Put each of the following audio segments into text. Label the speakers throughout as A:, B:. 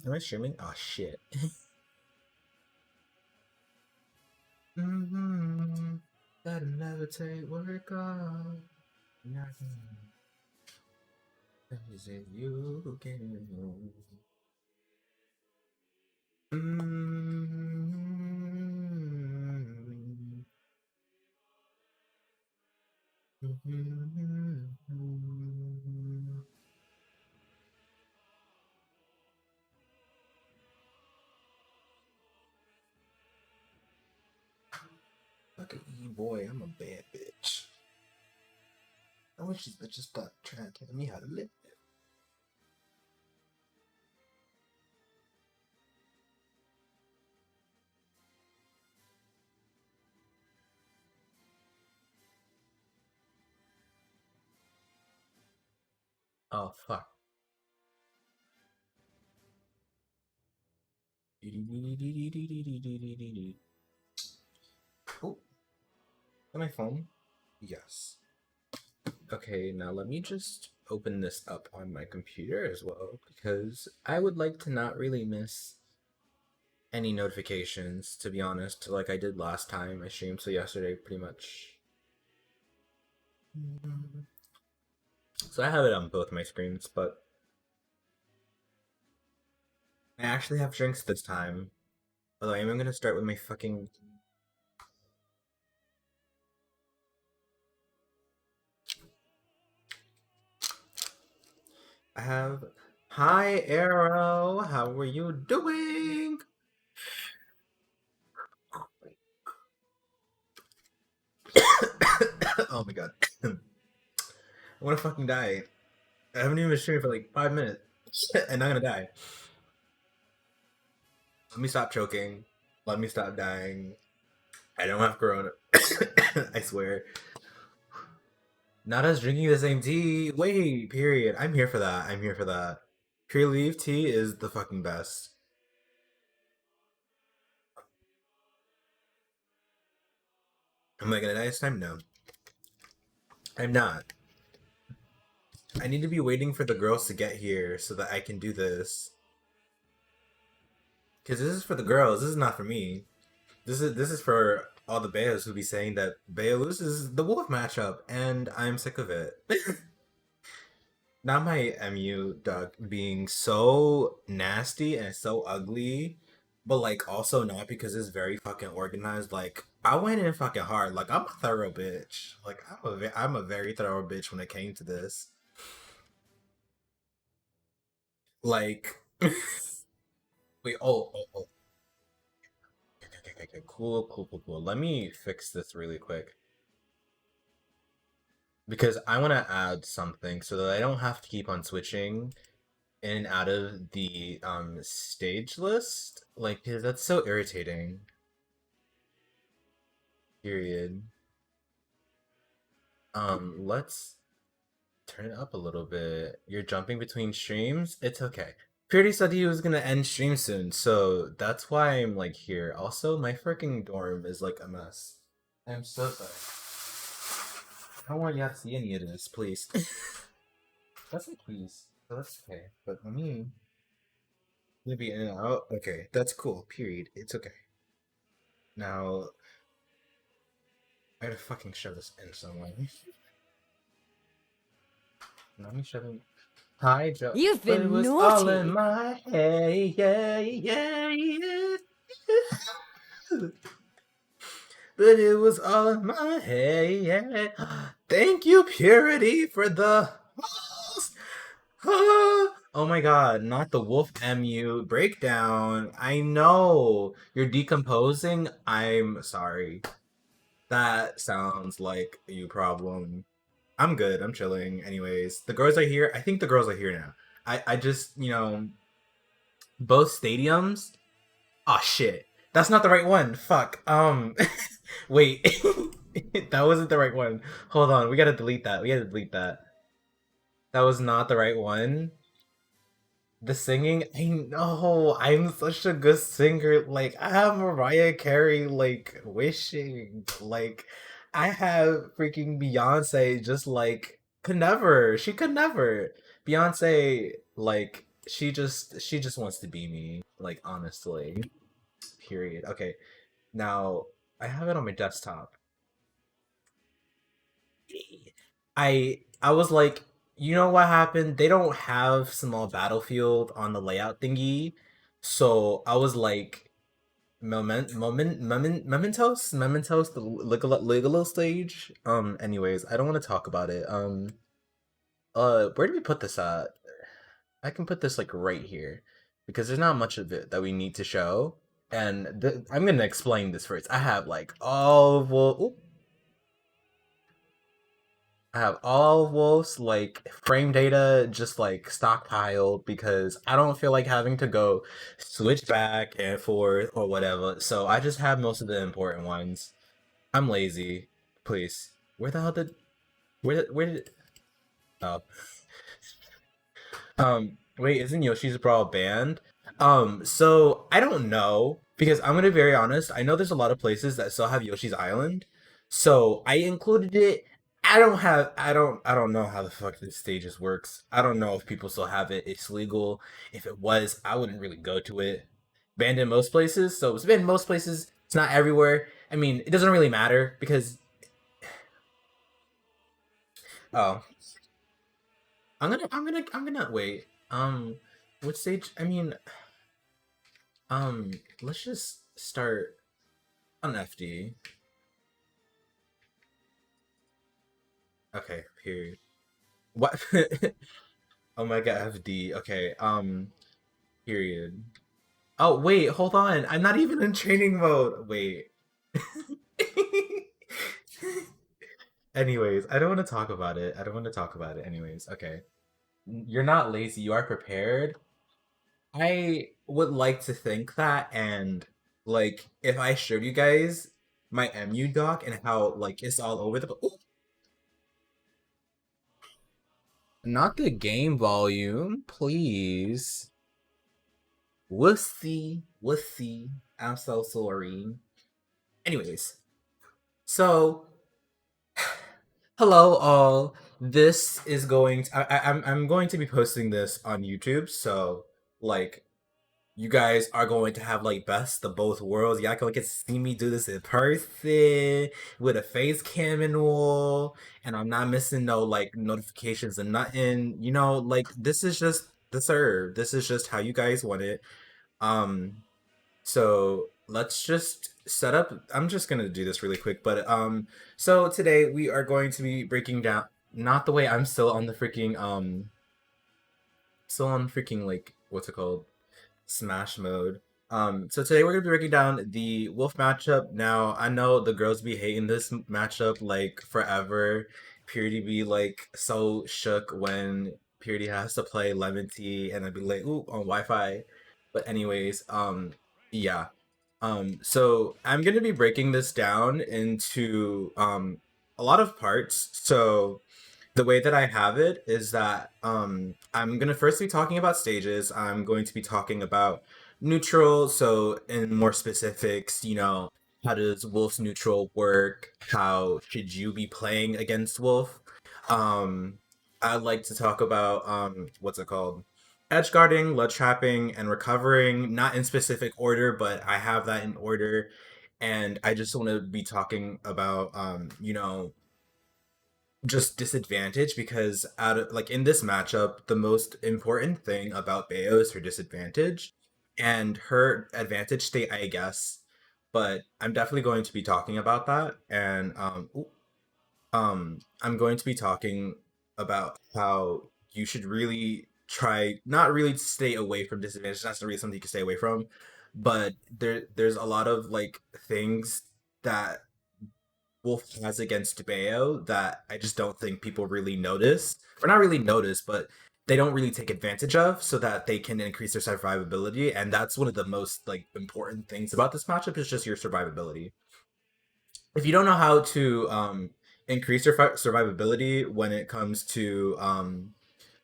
A: Am I streaming? Oh shit. That'll never take work off. Is it you can move? Fucking E-boy, I'm a bad bitch. I wish these bitches stop trying to tell me how to live. Oh fuck. Oh, on my phone? Yes. Okay, now let me just open this up on my computer as well because I would like to not really miss any notifications, to be honest, like I did last time I streamed, so yesterday pretty much. So I have it on both my screens, but I actually have drinks this time. Although I am gonna start with my fucking. I have. Hi, Arrow. How are you doing? Oh my god. I wanna fucking die. I haven't even been streaming for like 5 minutes, and I'm gonna die. Let me stop choking. Let me stop dying. I don't have corona. I swear. Not us drinking the same tea. Wait, period. I'm here for that. I'm here for that. Pure leaf tea is the fucking best. Am I gonna die this time? No. I'm not. I need to be waiting for the girls to get here so that I can do this. Because this is for the girls. This is not for me. This is for all the Bayos who be saying that Bayo loses the Wolf matchup, and I'm sick of it. Not my MU duck being so nasty and so ugly, but like also not because it's very fucking organized. Like I went in fucking hard. Like I'm a thorough bitch. Like I'm a very thorough bitch when it came to this. Like wait, oh. Okay, cool. Let me fix this really quick because I want to add something so that I don't have to keep on switching in and out of the stage list. Like, 'cause that's so irritating. Period. Let's turn it up a little bit. You're jumping between streams? It's okay. Purity said he was gonna end stream soon, so that's why I'm like here. Also, my freaking dorm is like a mess. I'm so sorry. I don't want you to have to see any of this, please. That's like please. So that's okay. But let me maybe in and out. Okay, that's cool. Period. It's okay. Now I gotta fucking shove this in somewhere. Let me shove it. Hi, Joe.
B: You've
A: But it
B: been
A: was all in
B: naughty.
A: my head. Yeah. But it was all in my head. Thank you, Purity, for the. Oh my god, not the Wolf MU breakdown. I know. You're decomposing. I'm sorry. That sounds like a you problem. I'm good. I'm chilling. Anyways, the girls are here. I think the girls are here now. I just, both stadiums. Oh shit. That's not the right one. Fuck. Wait. That wasn't the right one. Hold on. We gotta delete that. That was not the right one. The singing, I know I'm such a good singer. Like I have Mariah Carey like wishing. Like I have freaking Beyonce just like could never. She could never. Beyonce like she just wants to be me. Like honestly. Period. Okay. Now I have it on my desktop. I was like, you know what happened? They don't have small battlefield on the layout thingy, so I was like, mementos, the Ligalo stage. Anyways, I don't want to talk about it. Where do we put this at? I can put this like right here because there's not much of it that we need to show. And I'm gonna explain this first. I have like all well, I have all of Wolf's like frame data just like stockpiled because I don't feel like having to go switch back and forth or whatever. So I just have most of the important ones. I'm lazy. Please. Where the hell did where did oh wait, isn't Yoshi's Brawl banned? So I don't know because I'm gonna be very honest. I know there's a lot of places that still have Yoshi's Island, so I included it. I don't know how the fuck this stages works. I don't know if people still have it. It's legal. If it was, I wouldn't really go to it. Banned in most places, so it's banned in most places. It's not everywhere. I mean, it doesn't really matter because oh, I'm gonna wait. What stage? I mean, Um, let's just start on FD. Okay, period. What? Oh my god, FD. Okay, period. Oh, wait, hold on. I'm not even in training mode. Wait. Anyways, I don't want to talk about it. I don't want to talk about it. Anyways, okay. You're not lazy. You are prepared. I would like to think that, and like, if I showed you guys my MU doc and how like it's all over the not the game volume, please. Wussy, wussy. I'm so sorry. Anyways, so hello all. This is going. I'm going to be posting this on YouTube. So like, you guys are going to have like best of both worlds. Y'all can get to see me do this in person with a face cam and all, and I'm not missing no like notifications and nothing. You know, like this is just the serve. This is just how you guys want it. Um, so let's just set up. I'm just gonna do this really quick, but so today we are going to be breaking down. Not the way I'm still on the freaking still on freaking like what's it called? Smash mode. So today we're gonna be breaking down the Wolf matchup. Now I know the girls be hating this matchup like forever. Purity be like so shook when Purity has to play Lemon Tea, and I'd be like, ooh, on Wi-Fi. But anyways, yeah. So I'm gonna be breaking this down into a lot of parts. So the way that I have it is that I'm gonna first be talking about stages. I'm going to be talking about neutral. So in more specifics, how does Wolf's neutral work? How should you be playing against Wolf? Um, I'd like to talk about what's it called? Edge guarding, ledge trapping, and recovering. Not in specific order, but I have that in order. And I just want to be talking about just disadvantage because out of like in this matchup, the most important thing about Bayo is her disadvantage and her advantage state, I guess. But I'm definitely going to be talking about that, and I'm going to be talking about how you should really try not really to stay away from disadvantage. That's not really something you can stay away from, but there's a lot of like things that Wolf has against Bayo that I just don't think people really notice, or not really notice, but they don't really take advantage of, so that they can increase their survivability. And that's one of the most like important things about this matchup is just your survivability. If you don't know how to increase your survivability when it comes to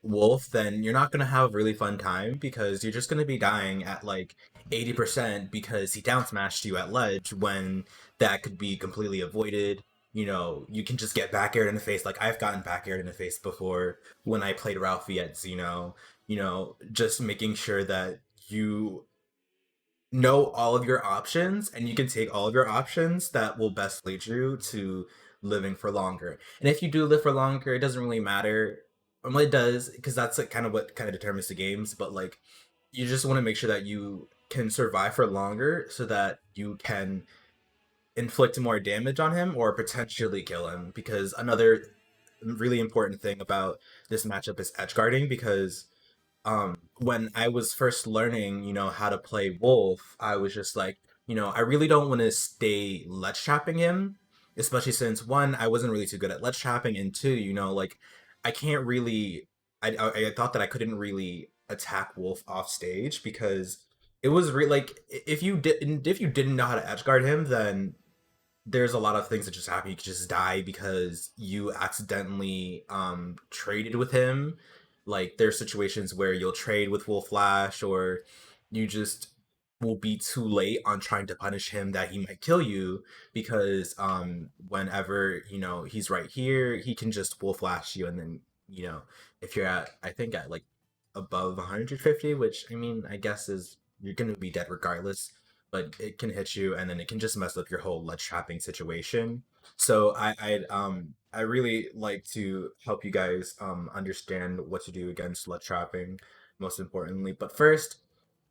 A: Wolf, then you're not gonna have a really fun time because you're just gonna be dying at like 80% because he down smashed you at ledge when that could be completely avoided. You know, you can just get back aired in the face. Like I've gotten back aired in the face before when I played Ralphie at Xeno. You know, just making sure that you know all of your options and you can take all of your options that will best lead you to living for longer. And if you do live for longer, it doesn't really matter. Well, it does because that's like kind of what kind of determines the games. But like, you just want to make sure that you can survive for longer so that you can inflict more damage on him or potentially kill him. Because another really important thing about this matchup is edge guarding because when I was first learning, you know, how to play Wolf, I was just like, you know, I really don't want to stay ledge trapping him, especially since one, I wasn't really too good at ledge trapping, and two, you know, like I can't really, I thought that I couldn't really attack Wolf off stage because it was like if you didn't know how to edge guard him, then there's a lot of things that just happen. You could just die because you accidentally traded with him. Like there's situations where you'll trade with Wolf Flash or you just will be too late on trying to punish him that he might kill you because whenever, you know, he's right here, he can just Wolf Flash you and then, you know, if you're at I think at like above 150, which I mean, I guess is you're going to be dead regardless, but it can hit you and then it can just mess up your whole ledge trapping situation. So I really like to help you guys understand what to do against ledge trapping, most importantly. But first,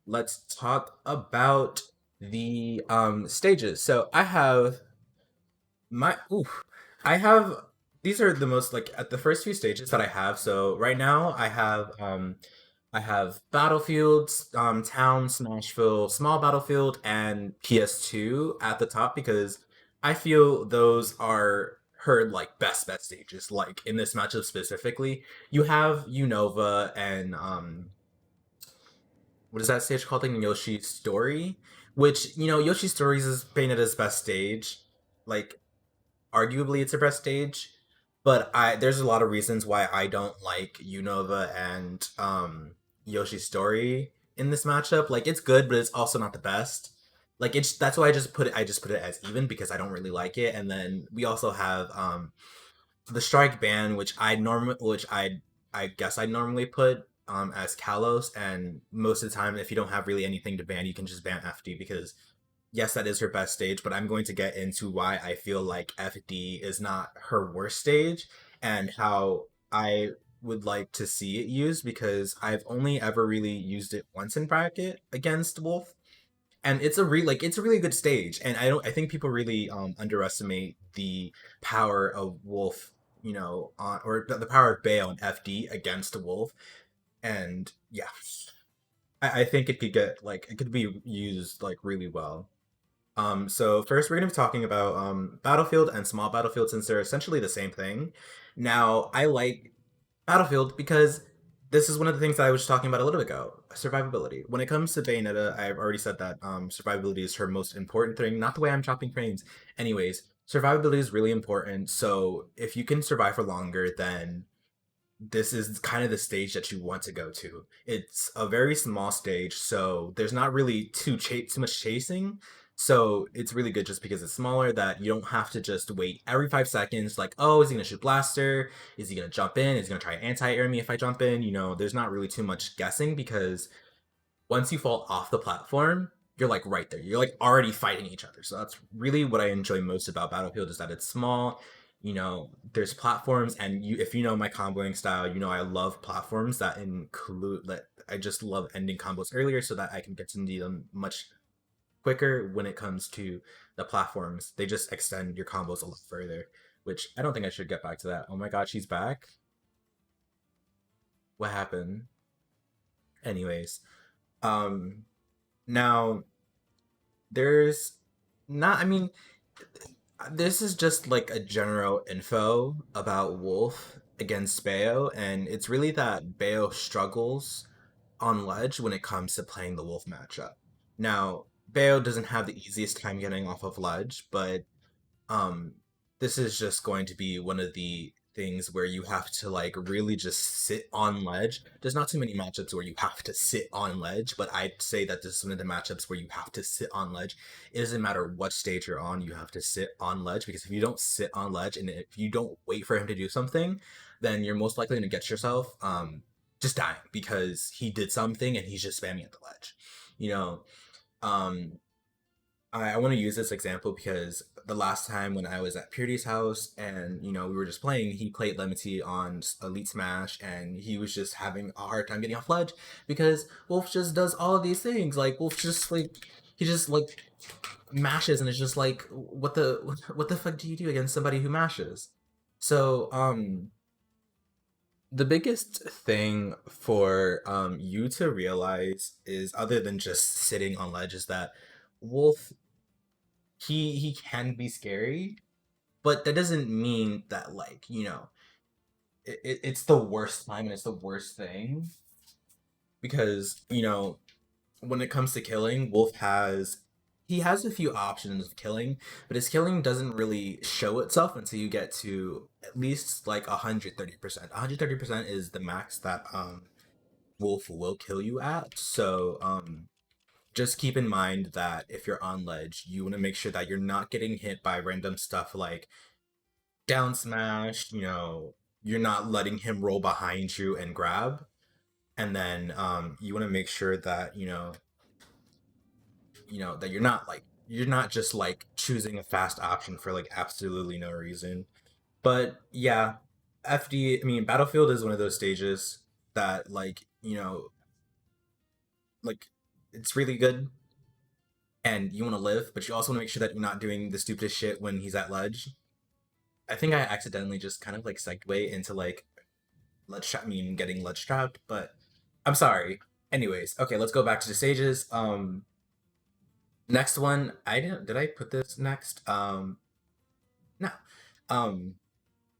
A: let's talk about the stages. So I have my oof. I have these are the most like at the first few stages that I have. So right now I have Battlefields, Town, Smashville, Small Battlefield, and PS2 at the top because I feel those are her like best stages. Like in this matchup specifically, you have Unova and what is that stage called? In Yoshi's Story, which you know Yoshi's Stories is Bayonetta's best stage. Like arguably it's her best stage, but I there's a lot of reasons why I don't like Unova and Yoshi's Story in this matchup. Like it's good, but it's also not the best. Like it's that's why I just put it as even because I don't really like it. And then we also have the Strike Ban, which I guess I normally put as Kalos, and most of the time if you don't have really anything to ban, you can just ban FD because yes, that is her best stage, but I'm going to get into why I feel like FD is not her worst stage and how I would like to see it used because I've only ever really used it once in bracket against Wolf. And it's a really good stage. And I think people really underestimate the power of Wolf, you know, or the power of Bayo and FD against Wolf. And yeah, I think it could get like it could be used like really well. So first we're going to be talking about Battlefield and Small Battlefield since they're essentially the same thing. Now, I like Battlefield because this is one of the things that I was talking about a little bit ago, survivability. When it comes to Bayonetta, I've already said that survivability is her most important thing, not the way I'm chopping frames. Anyways, survivability is really important. So if you can survive for longer, then this is kind of the stage that you want to go to. It's a very small stage, so there's not really too much chasing. So it's really good just because it's smaller that you don't have to just wait every 5 seconds. Like, oh, is he gonna shoot blaster? Is he gonna jump in? Is he gonna try anti-air me if I jump in? You know, there's not really too much guessing because once you fall off the platform, you're like right there. You're like already fighting each other. So that's really what I enjoy most about Battlefield is that it's small. You know, there's platforms, and you if you know my comboing style, you know I love platforms that include that. I just love ending combos earlier so that I can get to them much quicker when it comes to the platforms. They just extend your combos a lot further, which I don't think I should get back to that. Oh my god, she's back. What happened? Anyways, um, now there's not. I mean, this is just like a general info about Wolf against Bayo, and it's really that Bayo struggles on ledge when it comes to playing the Wolf matchup. Now, Bayo doesn't have the easiest time getting off of ledge, but um, this is just going to be one of the things where you have to like really just sit on ledge. There's not too many matchups where you have to sit on ledge, but I'd say that this is one of the matchups where you have to sit on ledge. It doesn't matter what stage you're on, you have to sit on ledge because if you don't sit on ledge and if you don't wait for him to do something, then you're most likely going to get yourself just dying because he did something and he's just spamming at the ledge. You know, um I want to use this example because the last time when I was at Purity's house and we were just playing, he played Lemity on Elite Smash and he was just having a hard time getting off ledge because Wolf just does all of these things. Like Wolf just like he just like mashes and it's just like what the fuck do you do against somebody who mashes? So the biggest thing for you to realize is other than just sitting on ledge is that Wolf he can be scary, but that doesn't mean that like it's the worst time and it's the worst thing because when it comes to killing, Wolf has he has a few options of killing, but his killing doesn't really show itself until you get to at least like 130%. 130% is the max that Wolf will kill you at. So just keep in mind that if you're on ledge, you want to make sure that you're not getting hit by random stuff like down smash, you're not letting him roll behind you and grab. And then you want to make sure that, that you're not just like choosing a fast option for like absolutely no reason. But yeah, FD, I mean, Battlefield is one of those stages that like, like it's really good and you want to live, but you also want to make sure that you're not doing the stupidest shit when he's at ledge. I think I accidentally just kind of like segued into like I mean getting ledge trapped, but I'm sorry. Anyways, okay, let's go back to the stages. Next one, I didn't did I put this next? No. Um,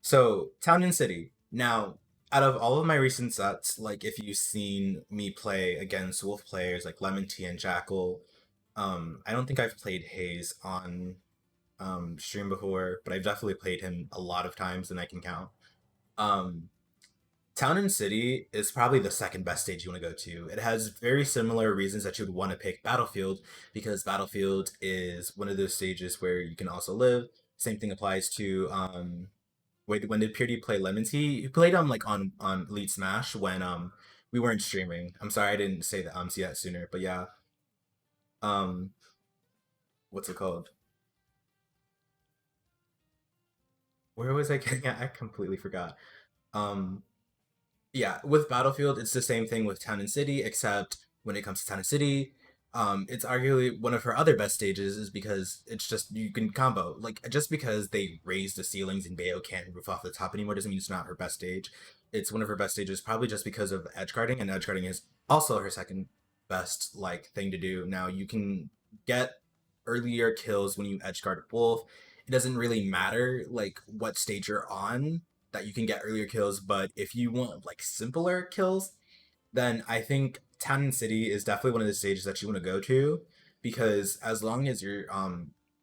A: so Town and City. Now, out of all of my recent sets, like if you've seen me play against Wolf players like Lemon Tea and Jackal, I don't think I've played Haze on stream before, but I've definitely played him a lot of times than I can count. Um, Town and City is probably the second best stage you want to go to. It has very similar reasons that you would want to pick Battlefield because Battlefield is one of those stages where you can also live. Same thing applies to wait, when did Purity play Lemon Tea? He played like on Elite Smash when we weren't streaming. I'm sorry I didn't say the see that sooner, but yeah. Um what's it called? Where was I getting at? I completely forgot. Um yeah, with Battlefield, it's the same thing with Town and City, except when it comes to Town and City, it's arguably one of her other best stages is because it's just you can combo. Like just because they raised the ceilings and Bayo can't roof off the top anymore doesn't mean it's not her best stage. It's one of her best stages, probably just because of edge guarding, and edge guarding is also her second best like thing to do. Now you can get earlier kills when you edge guard Wolf. It doesn't really matter like what stage you're on that you can get earlier kills, but if you want like simpler kills, then I think Town and City is definitely one of the stages that you want to go to because as long as you're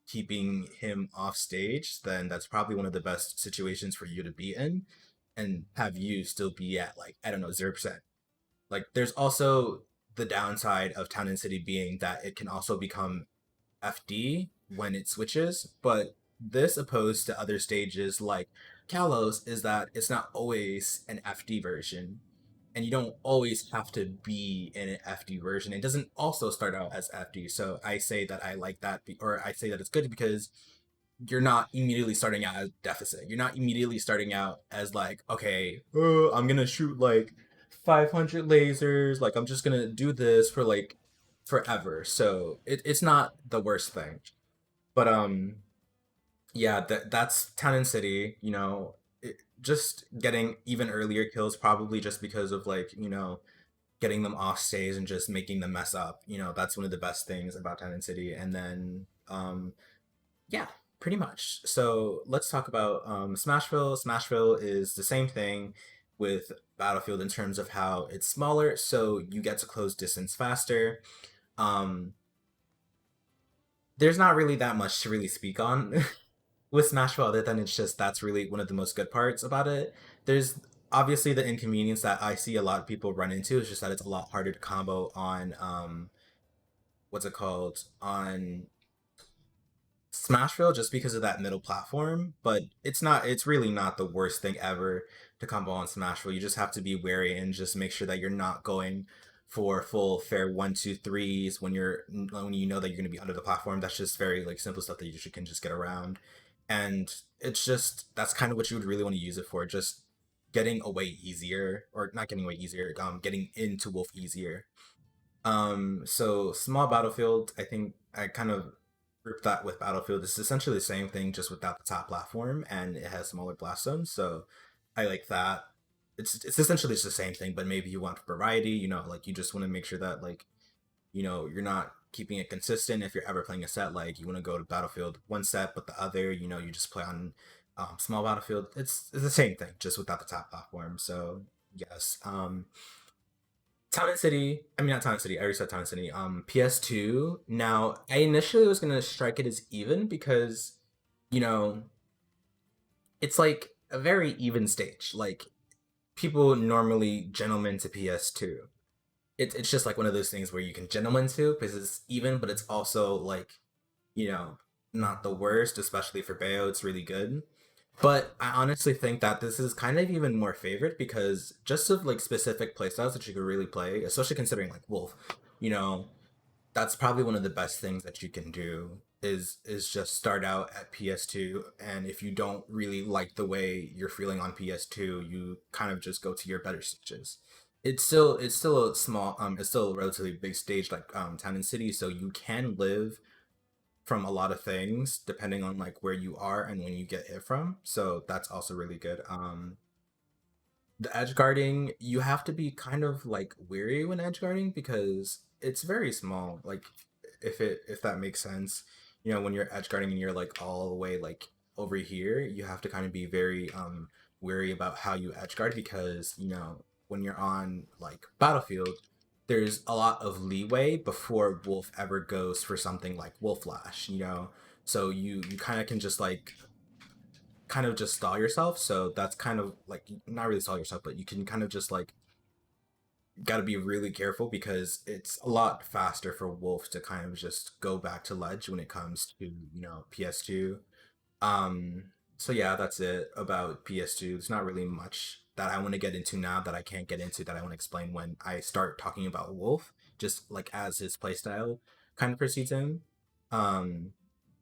A: keeping him off stage, then that's probably one of the best situations for you to be in and have you still be at like I don't know 0%. Like there's also the downside of Town and City being that it can also become FD when it switches, but this opposed to other stages like Kalos is that it's not always an FD version. And you don't always have to be in an FD version. It doesn't also start out as FD. So I say that I like that, or I say that it's good because you're not immediately starting out as deficit. You're not immediately starting out as like, okay, oh, I'm gonna shoot like 500 lasers. Like I'm just gonna do this for like forever. So it's not the worst thing. But yeah, that's Town and City. Just getting even earlier kills probably just because of like getting them off stage and just making them mess up. That's one of the best things about Town and City. And then yeah, pretty much. So let's talk about Smashville. Smashville is the same thing with Battlefield in terms of how it's smaller, so you get to close distance faster. Um, there's not really that much to really speak on. with Smashville, other than it's just that's really one of the most good parts about it. There's obviously the inconvenience that I see a lot of people run into is just that it's a lot harder to combo on what's it called on Smashville just because of that middle platform, but it's really not the worst thing ever to combo on Smashville. You just have to be wary and just make sure that you're not going for full fair one, two, threes when you know that you're gonna be under the platform. That's just very like simple stuff that you can just get around. And it's just that's kind of what you would really want to use it for, just getting away easier, or not getting away easier, getting into Wolf easier. So small battlefield, I think I kind of group that with battlefield. It's essentially the same thing, just without the top platform, and it has smaller blast zones. So I like that. It's essentially just the same thing, but maybe you want variety. Like you just want to make sure that like you're not keeping it consistent. If you're ever playing a set, like you want to go to battlefield one set, but the other, you just play on small battlefield. It's the same thing, just without the top platform. So yes. Town and City. I mean, not Town and City. I already said Town and City. PS2. Now, I initially was gonna strike it as even because, you know, it's like a very even stage. Like people normally gentlemen to PS2. It's just like one of those things where you can gentleman to because it's even, but it's also like, you know, not the worst, especially for Bayo. It's really good. But I honestly think that this is kind of even more favorite because just of like specific playstyles that you could really play, especially considering like Wolf, you know, that's probably one of the best things that you can do is just start out at PS2, and if you don't really like the way you're feeling on PS2, you kind of just go to your better stages. It's still a small it's still a relatively big stage like Town and City, so you can live from a lot of things depending on like where you are and when you get hit from. So that's also really good. The edge guarding, you have to be kind of like weary when edge guarding because it's very small. Like if that makes sense. When you're edge guarding and you're like all the way like over here, you have to kind of be very wary about how you edge guard because, when you're on like battlefield, there's a lot of leeway before Wolf ever goes for something like Wolf Flash. So you kind of can just like kind of just stall yourself. So that's kind of like not really stall yourself, but you can kind of just like got to be really careful because it's a lot faster for Wolf to kind of just go back to ledge when it comes to PS2. Um, so yeah, that's it about PS2. There's not really much that I want to get into now that I can't get into that I want to explain when I start talking about Wolf, just like as his playstyle kind of proceeds in. Um,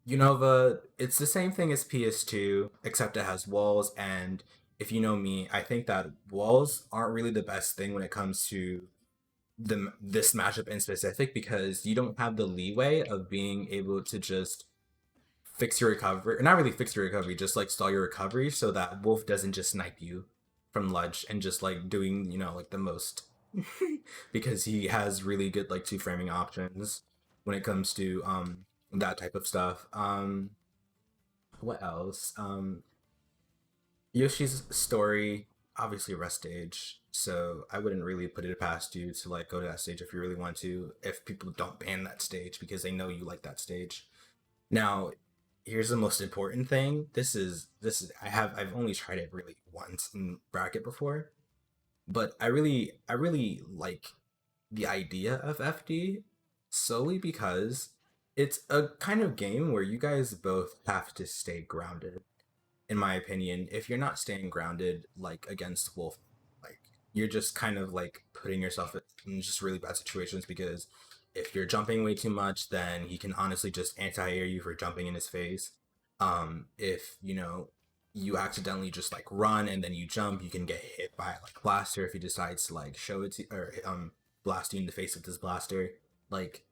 A: Unova, it's the same thing as PS2, except it has walls. And if you know me, I think that walls aren't really the best thing when it comes to this matchup in specific because you don't have the leeway of being able to just fix your recovery, or not really fix your recovery, just like stall your recovery so that Wolf doesn't just snipe you from ledge and just like doing, like the most because he has really good like two framing options when it comes to that type of stuff. What else? Yoshi's story, obviously a rest stage, so I wouldn't really put it past you to like go to that stage if you really want to, if people don't ban that stage because they know you like that stage. Now, here's the most important thing. This is I've only tried it really once in bracket before, but I really like the idea of FD solely because it's a kind of game where you guys both have to stay grounded. In my opinion, if you're not staying grounded like against Wolf, like you're just kind of like putting yourself in just really bad situations because if you're jumping way too much, then he can honestly just anti-air you for jumping in his face. If you accidentally just like run and then you jump, you can get hit by like blaster if he decides to like show it to or blast you in the face with this blaster. Like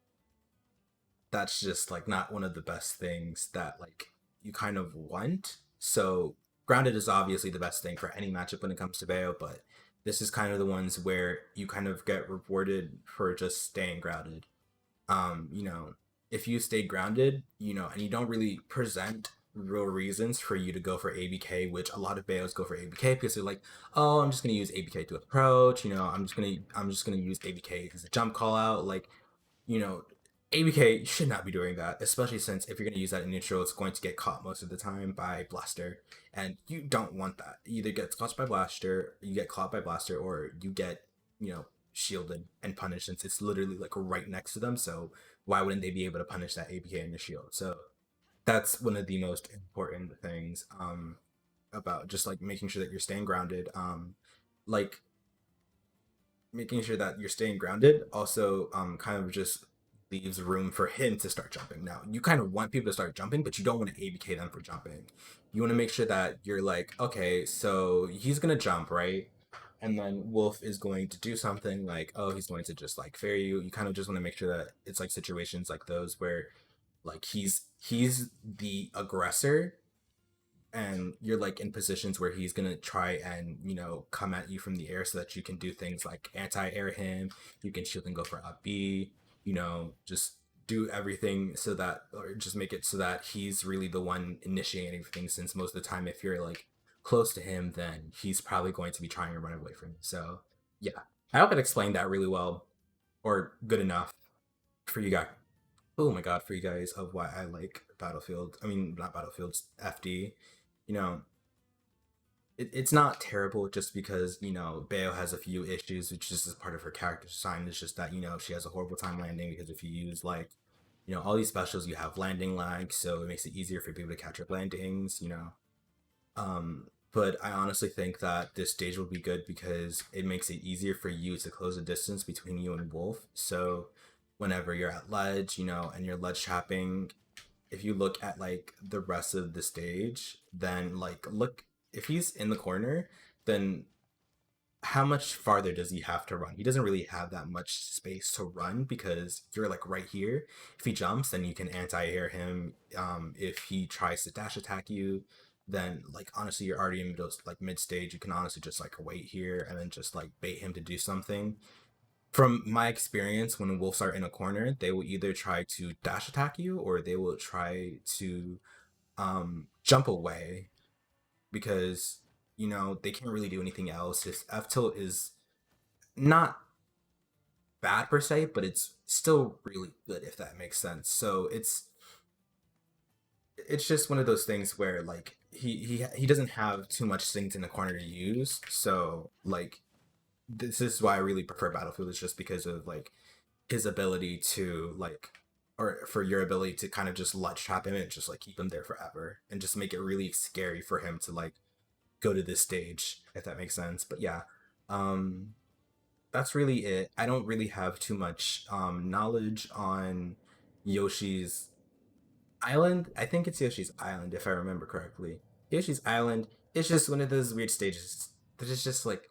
A: that's just like not one of the best things that like you kind of want. So grounded is obviously the best thing for any matchup when it comes to Bayo, but this is kind of the ones where you kind of get rewarded for just staying grounded. Um, you know, if you stay grounded, and you don't really present real reasons for you to go for ABK, which a lot of Bayos go for ABK because they're like, oh, I'm just gonna use ABK to approach. I'm just gonna use ABK as a jump call out. Like, you know, ABK should not be doing that, especially since if you're going to use that in neutral, it's going to get caught most of the time by Blaster, and you don't want that. You either get caught by Blaster, you get caught by Blaster, or you get, you know, shielded and punished since it's literally like right next to them. So why wouldn't they be able to punish that ABK in the shield? So that's one of the most important things about just like making sure that you're staying grounded. Like making sure that you're staying grounded also kind of just leaves room for him to start jumping. Now, you kind of want people to start jumping, but you don't want to ABK them for jumping. You want to make sure that you're like, okay, so he's going to jump, right? And then Wolf is going to do something like, oh, he's going to just like fair you. You kind of just want to make sure that it's like situations like those where like he's the aggressor and you're like in positions where he's gonna try and come at you from the air so that you can do things like anti-air him, you can shield and go for up B, just do everything so that or just make it so that he's really the one initiating everything since most of the time if you're like close to him then he's probably going to be trying to run away from you. So yeah, I hope I explained that really well or good enough for you guys. Oh my god, for you guys of why I like Battlefield. I mean, not Battlefields, FD. You know, it's not terrible just because, Bayo has a few issues, which is just part of her character design. It's just that, she has a horrible time landing because if you use like, all these specials, you have landing lag, so it makes it easier for people to catch up landings. But I honestly think that this stage will be good because it makes it easier for you to close the distance between you and Wolf. So whenever you're at ledge, and you're ledge trapping, if you look at like the rest of the stage, then like look if he's in the corner, then how much farther does he have to run? He doesn't really have that much space to run because you're like right here. If he jumps, then you can anti-air him. If he tries to dash attack you, then like honestly you're already in middle like mid stage. You can honestly just like wait here and then just like bait him to do something. From my experience, when wolves are in a corner, they will either try to dash attack you or they will try to jump away because they can't really do anything else. His F tilt is not bad per se, but it's still really good if that makes sense. So it's just one of those things where like he doesn't have too much things in the corner to use. So like this is why I really prefer Battlefield is just because of like his ability to like or for your ability to kind of just ledge trap him and just like keep him there forever and just make it really scary for him to like go to this stage if that makes sense. But yeah, um that's really it. I don't really have too much knowledge on Yoshi's Island. I think it's Yoshi's Island if I remember correctly. Yoshi's Island is just one of those weird stages that is just like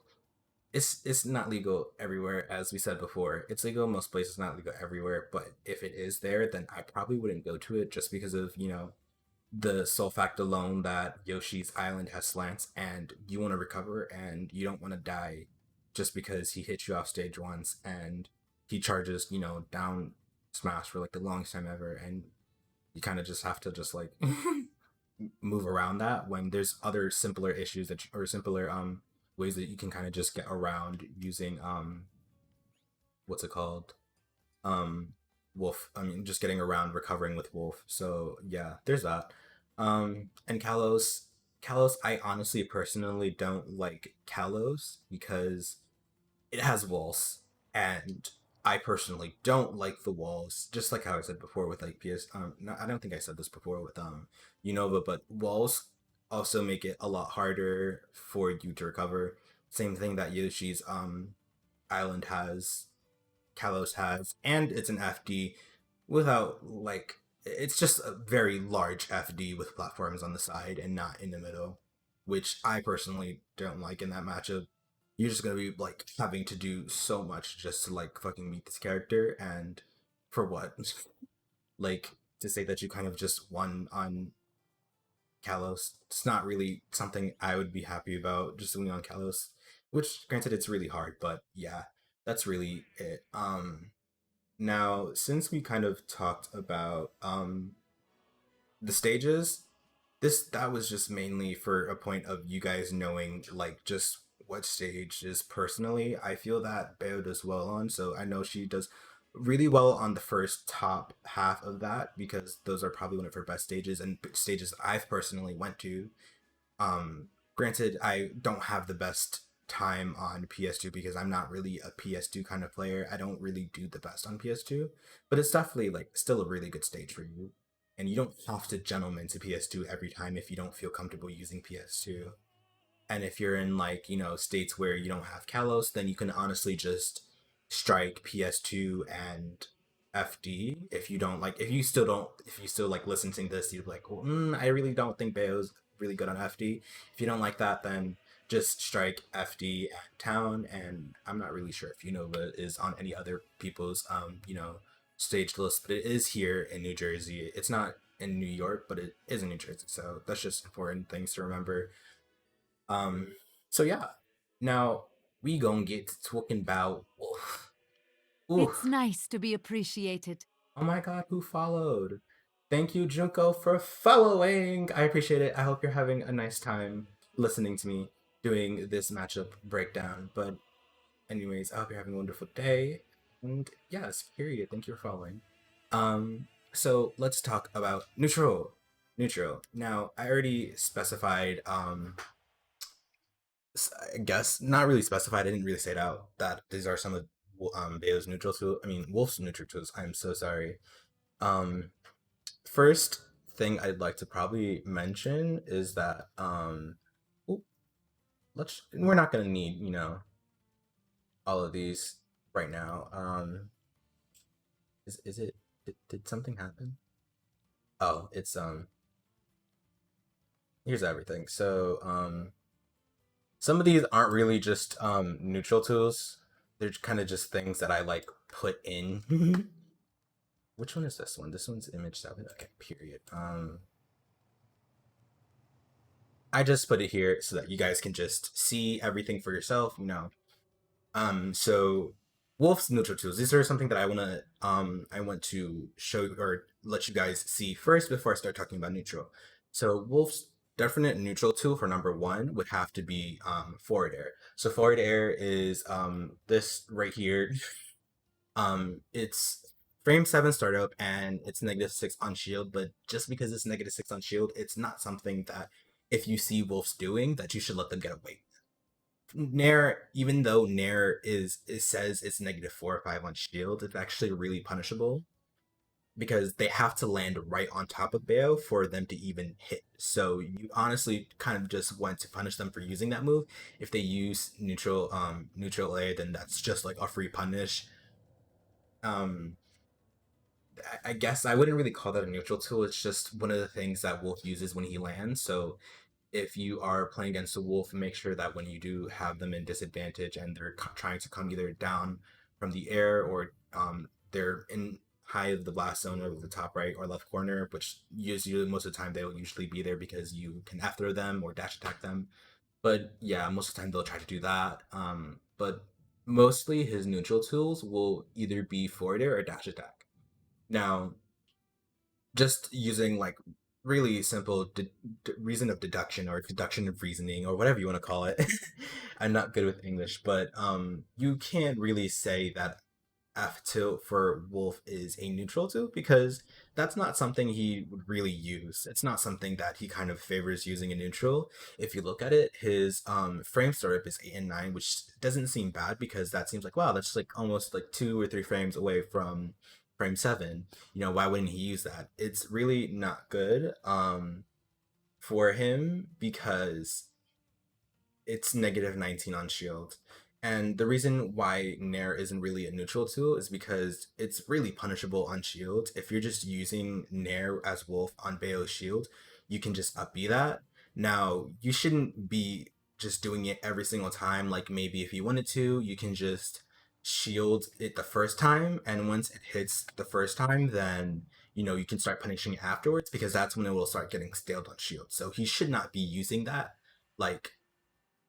A: it's not legal everywhere, as we said before. It's legal in most places, not legal everywhere. But if it is there, then I probably wouldn't go to it just because of the sole fact alone that Yoshi's Island has slants, and you want to recover, and you don't want to die just because he hits you off stage once, and he charges down smash for like the longest time ever, and you kind of just have to just like move around that when there's other simpler issues or simpler ways that you can kind of just get around using what's it called um wolf. I mean just getting around recovering with wolf. So yeah, there's that. And Kalos, I honestly personally don't like Kalos because it has walls, and I personally don't like the walls. Just like how I said before with like PS. No, I don't think I said this before with Unova, but walls also make it a lot harder for you to recover. Same thing that Yoshi's island has, Kalos has, and it's an FD without like it's just a very large FD with platforms on the side and not in the middle, which I personally don't like in that matchup. You're just gonna be like having to do so much just to like fucking meet this character, and for what? Like to say that you kind of just won on Kalos, it's not really something I would be happy about just doing on Kalos. Which granted it's really hard, but yeah, that's really it. Now since we kind of talked about the stages, this that was just mainly for a point of you guys knowing like just what stage is personally I feel that Bayo does well on. So I know she does really well on the first top half of that because those are probably one of her best stages and stages I've personally went to. Granted, I don't have the best time on PS2 because I'm not really a PS2 kind of player. I don't really do the best on PS2, but it's definitely like still a really good stage for you. And you don't have to gentleman to PS2 every time if you don't feel comfortable using PS2. And if you're in like, states where you don't have Kalos, then you can honestly just strike PS2 and FD if you don't like if you still like listening to this, you're like, well, I really don't think Bayo's really good on FD. If you don't like that, then just strike FD at town. And I'm not really sure if Unova is on any other people's stage list, but it is here in New Jersey. It's not in New York, but it is in New Jersey. So that's just important things to remember. Um, so yeah, now we gonna get to talking about Wolf. Ooh,
B: It's nice to be appreciated.
A: oh my God, who followed? Thank you, Junko, for following. I appreciate it. I hope you're having a nice time listening to me doing this matchup breakdown. But anyways, I hope you're having a wonderful day. And yes, period. Thank you for following. So let's talk about neutral. Neutral. Now, I already specified I guess not really specified. I didn't really say it out that these are some of Bayo's neutral tools. I mean, Wolf's neutral tools. I'm so sorry. Um, First thing I'd like to probably mention is that oop, we're not gonna need all of these right now. Is it did something happen? Oh, it's here's everything. So some of these aren't really just neutral tools. They're kind of just things that I like put in. Which one is this one? This one's image 7. Okay, period. I just put it here so that you guys can just see everything for yourself. So Wolf's neutral tools. These are something that I want to show or let you guys see first before I start talking about neutral. So Wolf's definite neutral tool for number one would have to be forward air. So forward air is this right here. It's frame 7 startup and it's -6 on shield, but just because it's -6 on shield, it's not something that if you see Wolves doing that you should let them get away. Nair, even though Nair it says it's -4 or 5 on shield, it's actually really punishable because they have to land right on top of Bayo for them to even hit. So you honestly kind of just want to punish them for using that move. If they use neutral A, then that's just like a free punish. Um I guess I wouldn't really call that a neutral tool. It's just one of the things that Wolf uses when he lands. So if you are playing against a Wolf, make sure that when you do have them in disadvantage and they're trying to come either down from the air or they're in high of the blast zone or the top right or left corner, which usually most of the time they will usually be there because you can F throw them or dash attack them. But yeah, most of the time they'll try to do that. But mostly his neutral tools will either be forward air or dash attack. Now, just using like really simple reason of deduction or deduction of reasoning or whatever you want to call it. I'm not good with English, but you can't really say that F tilt for Wolf is a neutral tilt because that's not something he would really use. It's not something that he kind of favors using in neutral. If you look at it, his frame startup is 8 and 9, which doesn't seem bad because that seems like wow, that's like almost like 2 or 3 frames away from frame 7. Why wouldn't he use that? It's really not good for him because it's -19 on shield. And the reason why Nair isn't really a neutral tool is because it's really punishable on shield. If you're just using Nair as Wolf on Bayo's shield, you can just up B that. Now, you shouldn't be just doing it every single time. Like maybe if you wanted to, you can just shield it the first time, and once it hits the first time, then you can start punishing it afterwards because that's when it will start getting staled on shield. So he should not be using that like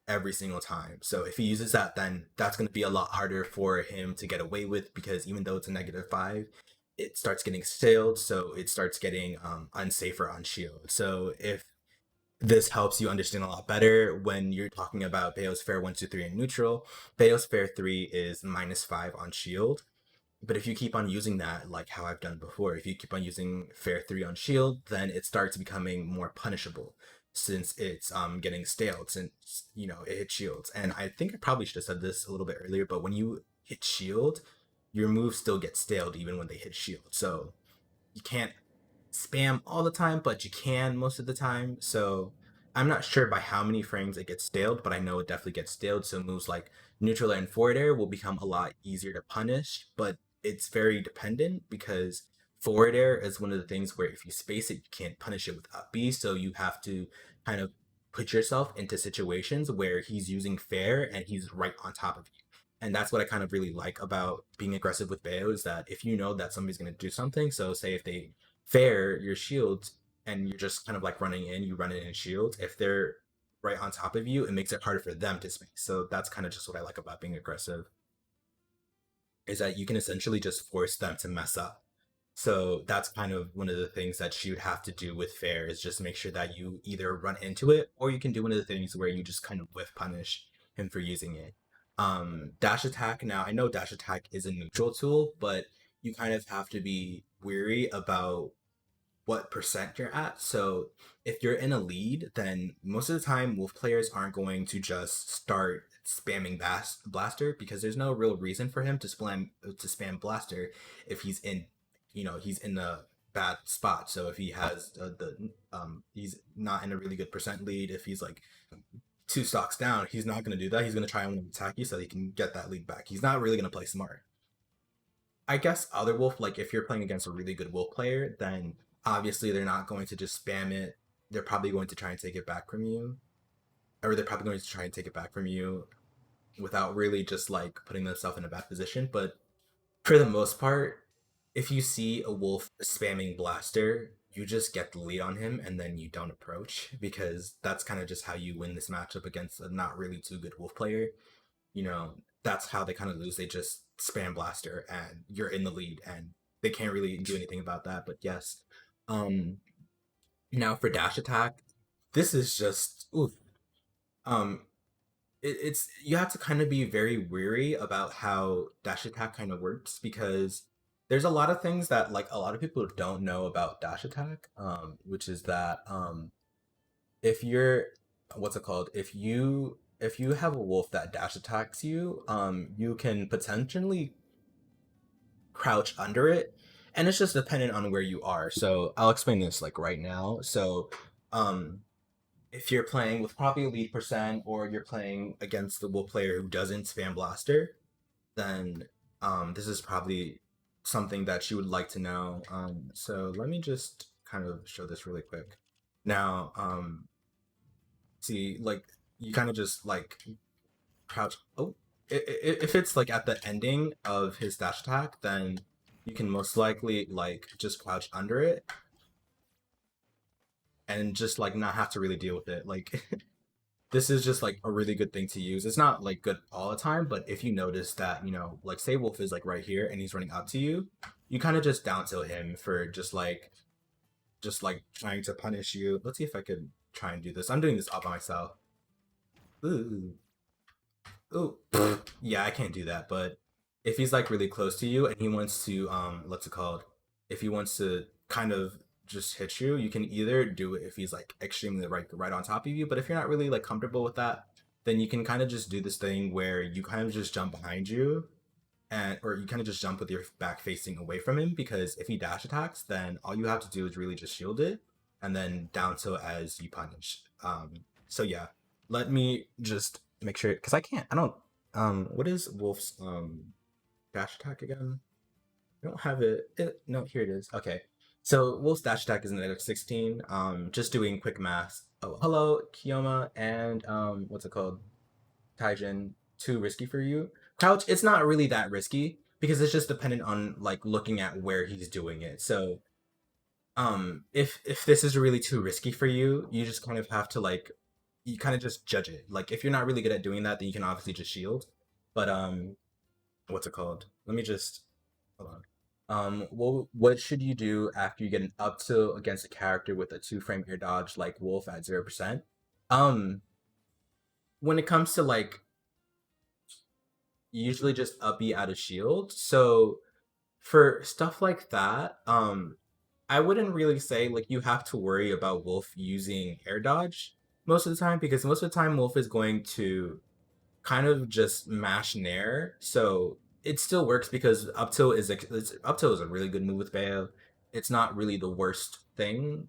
A: every single time. So if he uses that, then that's going to be a lot harder for him to get away with because even though it's a -5, it starts getting sailed, so it starts getting unsafer on shield. So if this helps you understand a lot better when you're talking about Bayo's Fair 1, 2, 3 in neutral, Bayo's Fair 3 is -5 on shield. But if you keep on using that, like how I've done before, if you keep on using Fair 3 on shield, then it starts becoming more punishable since it's getting stale since it hits shields. And I think I probably should have said this a little bit earlier, but when you hit shield, your moves still get staled even when they hit shield. So you can't spam all the time, but you can most of the time. So I'm not sure by how many frames it gets staled, but I know it definitely gets staled. So moves like neutral air and forward air will become a lot easier to punish, but it's very dependent because forward air is one of the things where if you space it, you can't punish it with up B. So you have to kind of put yourself into situations where he's using fair and he's right on top of you. And that's what I kind of really like about being aggressive with Bayo is that if you know that somebody's going to do something, so say if they fair your shields and you're just kind of like running in, you run in shields. If they're right on top of you, it makes it harder for them to space. So that's kind of just what I like about being aggressive is that you can essentially just force them to mess up. So that's kind of one of the things that she would have to do with fair is just make sure that you either run into it or you can do one of the things where you just kind of whiff punish him for using it. Dash attack. Now I know dash attack is a neutral tool, but you kind of have to be weary about what percent you're at. So if you're in a lead, then most of the time wolf players aren't going to just start spamming blaster because there's no real reason for him to spam blaster if he's in a bad spot. So if he has he's not in a really good percent lead, if he's like two stocks down, he's not going to do that. He's going to try and attack you so he can get that lead back. He's not really going to play smart. I guess other wolf, like if you're playing against a really good wolf player, then obviously they're not going to just spam it. They're probably going to try and take it back from you, or they're probably going to try and take it back from you without really just like putting themselves in a bad position. But for the most part, if you see a wolf spamming blaster, you just get the lead on him and then you don't approach because that's kind of just how you win this matchup against a not really too good wolf player. you know, that's how they kind of lose. They just spam blaster and you're in the lead and they can't really do anything about that. But yes. Um Now for dash attack, this is just oof. Um it's you have to kind of be very weary about how dash attack kind of works because there's a lot of things that like a lot of people don't know about dash attack, which is that if you're what's it called if you have a wolf that dash attacks you, you can potentially crouch under it, and it's just dependent on where you are. So I'll explain this like right now. So um if you're playing with probably lead percent or you're playing against the wolf player who doesn't spam blaster, then this is probably something that you would like to know. So let me just kind of show this really quick. Now, see, like you kind of just like crouch. Oh, if it's like at the ending of his dash attack, then you can most likely like just crouch under it and just like not have to really deal with it. Like this is just like a really good thing to use. It's not like good all the time, but if you notice that, like say Wolf is like right here and he's running up to you, you kind of just down tilt him for just like trying to punish you. Let's see if I could try and do this. I'm doing this all by myself. Ooh. Ooh. Yeah, I can't do that, but if he's like really close to you and he wants to what's it called? If he wants to kind of just hit you, you can either do it if he's like extremely right on top of you, but if you're not really like comfortable with that, then you can kind of just do this thing where you kind of just jump behind you and or you kind of just jump with your back facing away from him because if he dash attacks, then all you have to do is really just shield it and then down tilt as you punish. So yeah, let me just make sure because I don't what is Wolf's dash attack again? I don't have no, here it is. Okay. So Wolf's dash attack is negative 16. Just doing quick math. Oh, hello, Kiyoma and what's it called? Taijin. Too risky for you. Crouch, it's not really that risky because it's just dependent on like looking at where he's doing it. So if this is really too risky for you, you just kind of have to like you kind of just judge it. Like if you're not really good at doing that, then you can obviously just shield. But what's it called? Let me just hold on. What should you do after you get an up tilt against a character with a two-frame air dodge like Wolf at 0%? Um, when it comes to like usually just up B out of shield. So For stuff like that, I wouldn't really say like you have to worry about Wolf using air dodge most of the time because most of the time Wolf is going to kind of just mash Nair. So it still works because up tilt is a really good move with Bayo. It's not really the worst thing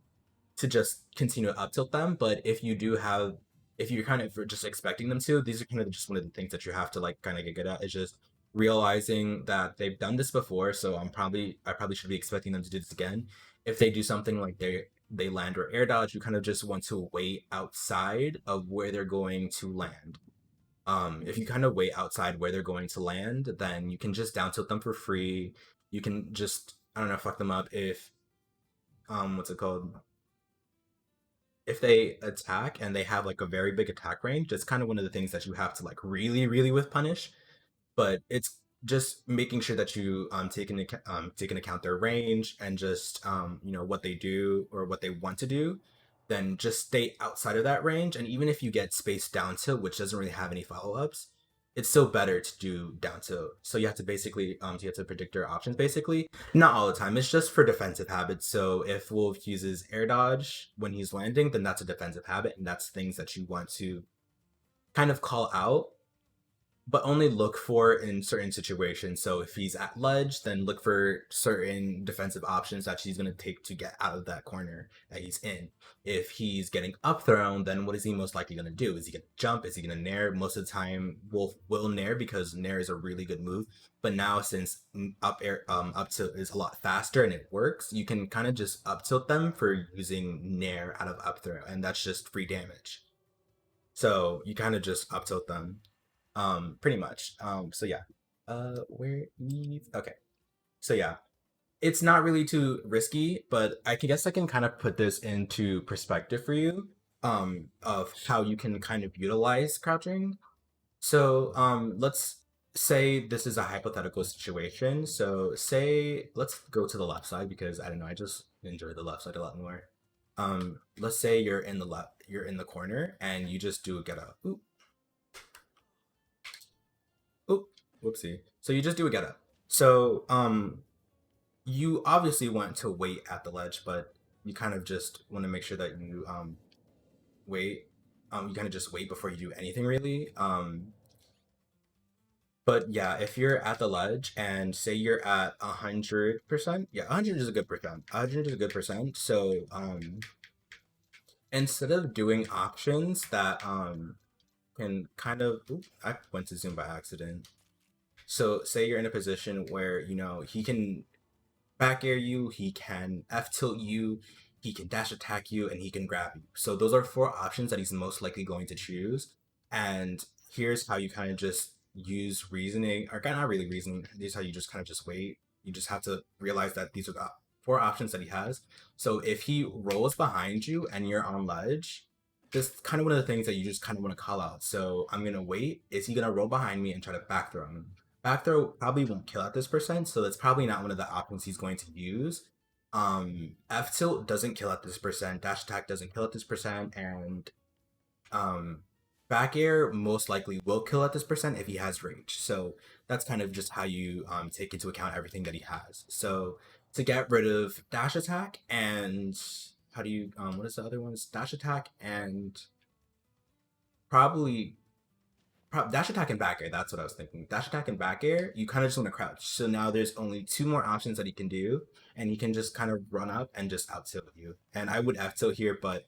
A: to just continue to up tilt them. But if you're kind of just expecting them to, these are kind of just one of the things that you have to like kind of get good at. Is just realizing that they've done this before, so I probably should be expecting them to do this again. If they do something like they land or air dodge, you kind of just want to wait outside of where they're going to land. If you kind of wait outside where they're going to land, then you can just down tilt them for free. You can just I don't know fuck them up if what's it called if they attack and they have like a very big attack range, it's kind of one of the things that you have to like really with punish. But it's just making sure that you take into account their range and just what they do or what they want to do. Then just stay outside of that range. And even if you get space down tilt, which doesn't really have any follow ups, it's still better to do down tilt. So you have to basically you have to predict your options basically. Not all the time. It's just for defensive habits. So if Wolf uses air dodge when he's landing, then that's a defensive habit, and that's things that you want to kind of call out but only look for in certain situations. So if he's at ledge, then look for certain defensive options that he's going to take to get out of that corner that he's in. If he's getting up thrown, then what is he most likely going to do? Is he going to jump? Is he going to nair? Most of the time, Wolf will nair because nair is a really good move. But now since up tilt is a lot faster and it works, you can kind of just up tilt them for using nair out of up throw, and that's just free damage. So you kind of just up tilt them pretty much. So yeah. Where Eve? Okay. So yeah, it's not really too risky, but I can guess I can kind of put this into perspective for you, of how you can kind of utilize crouching. So, let's say this is a hypothetical situation. So, say let's go to the left side because I don't know, I just enjoy the left side a lot more. Let's say you're in the corner and you just do a get up. Oh, whoopsie. So you just do a get up. So, you obviously want to wait at the ledge, but you kind of just want to make sure that you wait. You kind of just wait before you do anything really. But yeah, if you're at the ledge and say you're at 100%, yeah, 100 is a good percent. 100 is a good percent. So instead of doing options that can kind of, oop, I went to zoom by accident. So say you're in a position where he can back air you, he can F tilt you, he can dash attack you, and he can grab you. So those are four options that he's most likely going to choose. And here's how you kind of just use reasoning, or kind of not really reasoning. This is how you just kind of just wait. You just have to realize that these are the four options that he has. So if he rolls behind you and you're on ledge, this is kind of one of the things that you just kind of want to call out. So I'm gonna wait. Is he gonna roll behind me and try to back throw him? Back throw probably won't kill at this percent, so that's probably not one of the options he's going to use. F tilt doesn't kill at this percent, dash attack doesn't kill at this percent, and um, back air most likely will kill at this percent if he has rage. So that's kind of just how you take into account everything that he has. So to get rid of dash attack and how do you what is the other one? Dash attack and probably dash attack and back air. That's what I was thinking. Dash attack and back air. You kind of just want to crouch. So now there's only two more options that he can do, and he can just kind of run up and just out tilt you. And I would F tilt here, but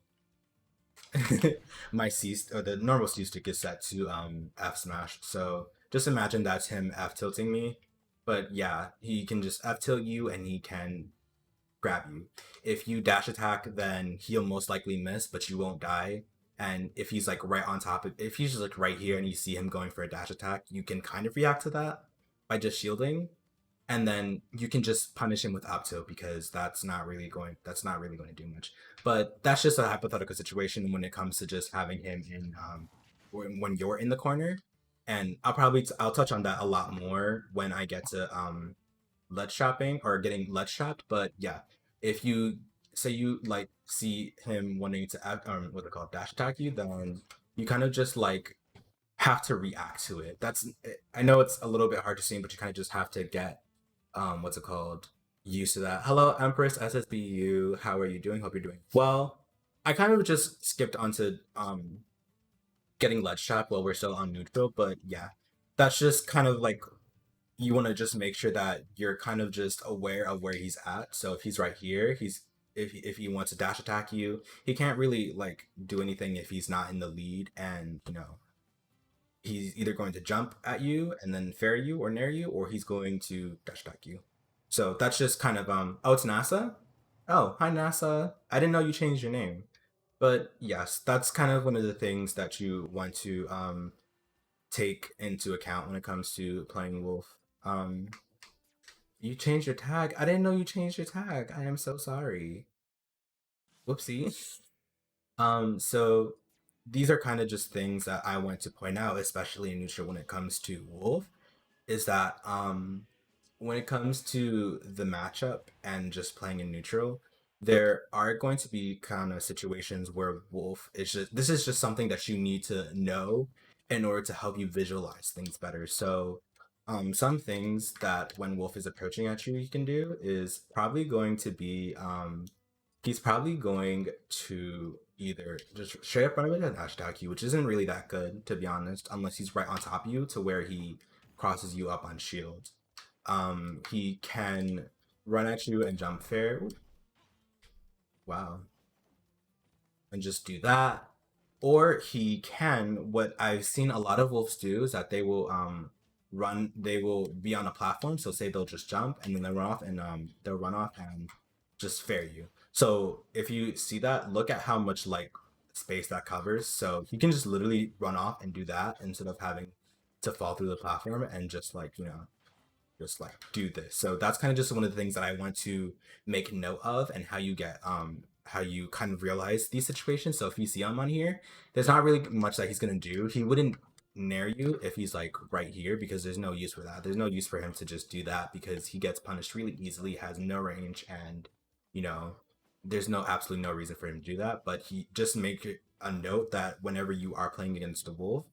A: my C or the normal C stick is set to F smash. So just imagine that's him F tilting me. But yeah, he can just F tilt you, and he can grab you. If you dash attack, then he'll most likely miss, but you won't die. And if he's like right on top of, if he's just like right here and you see him going for a dash attack, you can kind of react to that by just shielding, and then you can just punish him with up tilt because that's not really going to do much. But that's just a hypothetical situation when it comes to just having him in when you're in the corner. And I'll touch on that a lot more when I get to ledge shopping or getting ledge shopped. But yeah, if you say you like see him wanting to what they call dash attack you, then you kind of just like have to react to it. I know it's a little bit hard to see, but you kind of just have to get what's it called? Used to that. Hello, Empress SSBU. How are you doing? Hope you're doing well. I kind of just skipped onto getting ledge trap while we're still on neutral, but yeah, that's just kind of like you want to just make sure that you're kind of just aware of where he's at. So if he's right here, he's if he wants to dash attack you, he can't really like do anything if he's not in the lead, and he's either going to jump at you and then fair you or nair you, or he's going to dash attack you. So that's just kind of oh, it's NASA. Oh, hi NASA. I didn't know you changed your name. But yes, that's kind of one of the things that you want to take into account when it comes to playing Wolf. You changed your tag. I didn't know you changed your tag. I am so sorry. Whoopsie. So these are kind of just things that I want to point out, especially in neutral when it comes to Wolf, is that when it comes to the matchup and just playing in neutral, there are going to be kind of situations where Wolf is just this is just something that you need to know in order to help you visualize things better. So some things that when Wolf is approaching at you, he can do is probably going to be he's probably going to either just straight up run away and attack you, which isn't really that good to be honest, unless he's right on top of you to where he crosses you up on shield. He can run at you and jump fair. Wow. And just do that. Or he can, what I've seen a lot of wolves do is that they will be on a platform. So say they'll just jump and then they'll run off and just fair you. So if you see that, look at how much like space that covers. So you can just literally run off and do that instead of having to fall through the platform and just like, just like do this. So that's kind of just one of the things that I want to make note of, and how you kind of realize these situations. So if you see him on here, there's not really much that he's gonna do. He wouldn't nair you if he's like right here, because there's no use for that. There's no use for him to just do that because he gets punished really easily, has no range, and you know there's no absolutely no reason for him to do that. But he just make it a note that whenever you are playing against the wolf,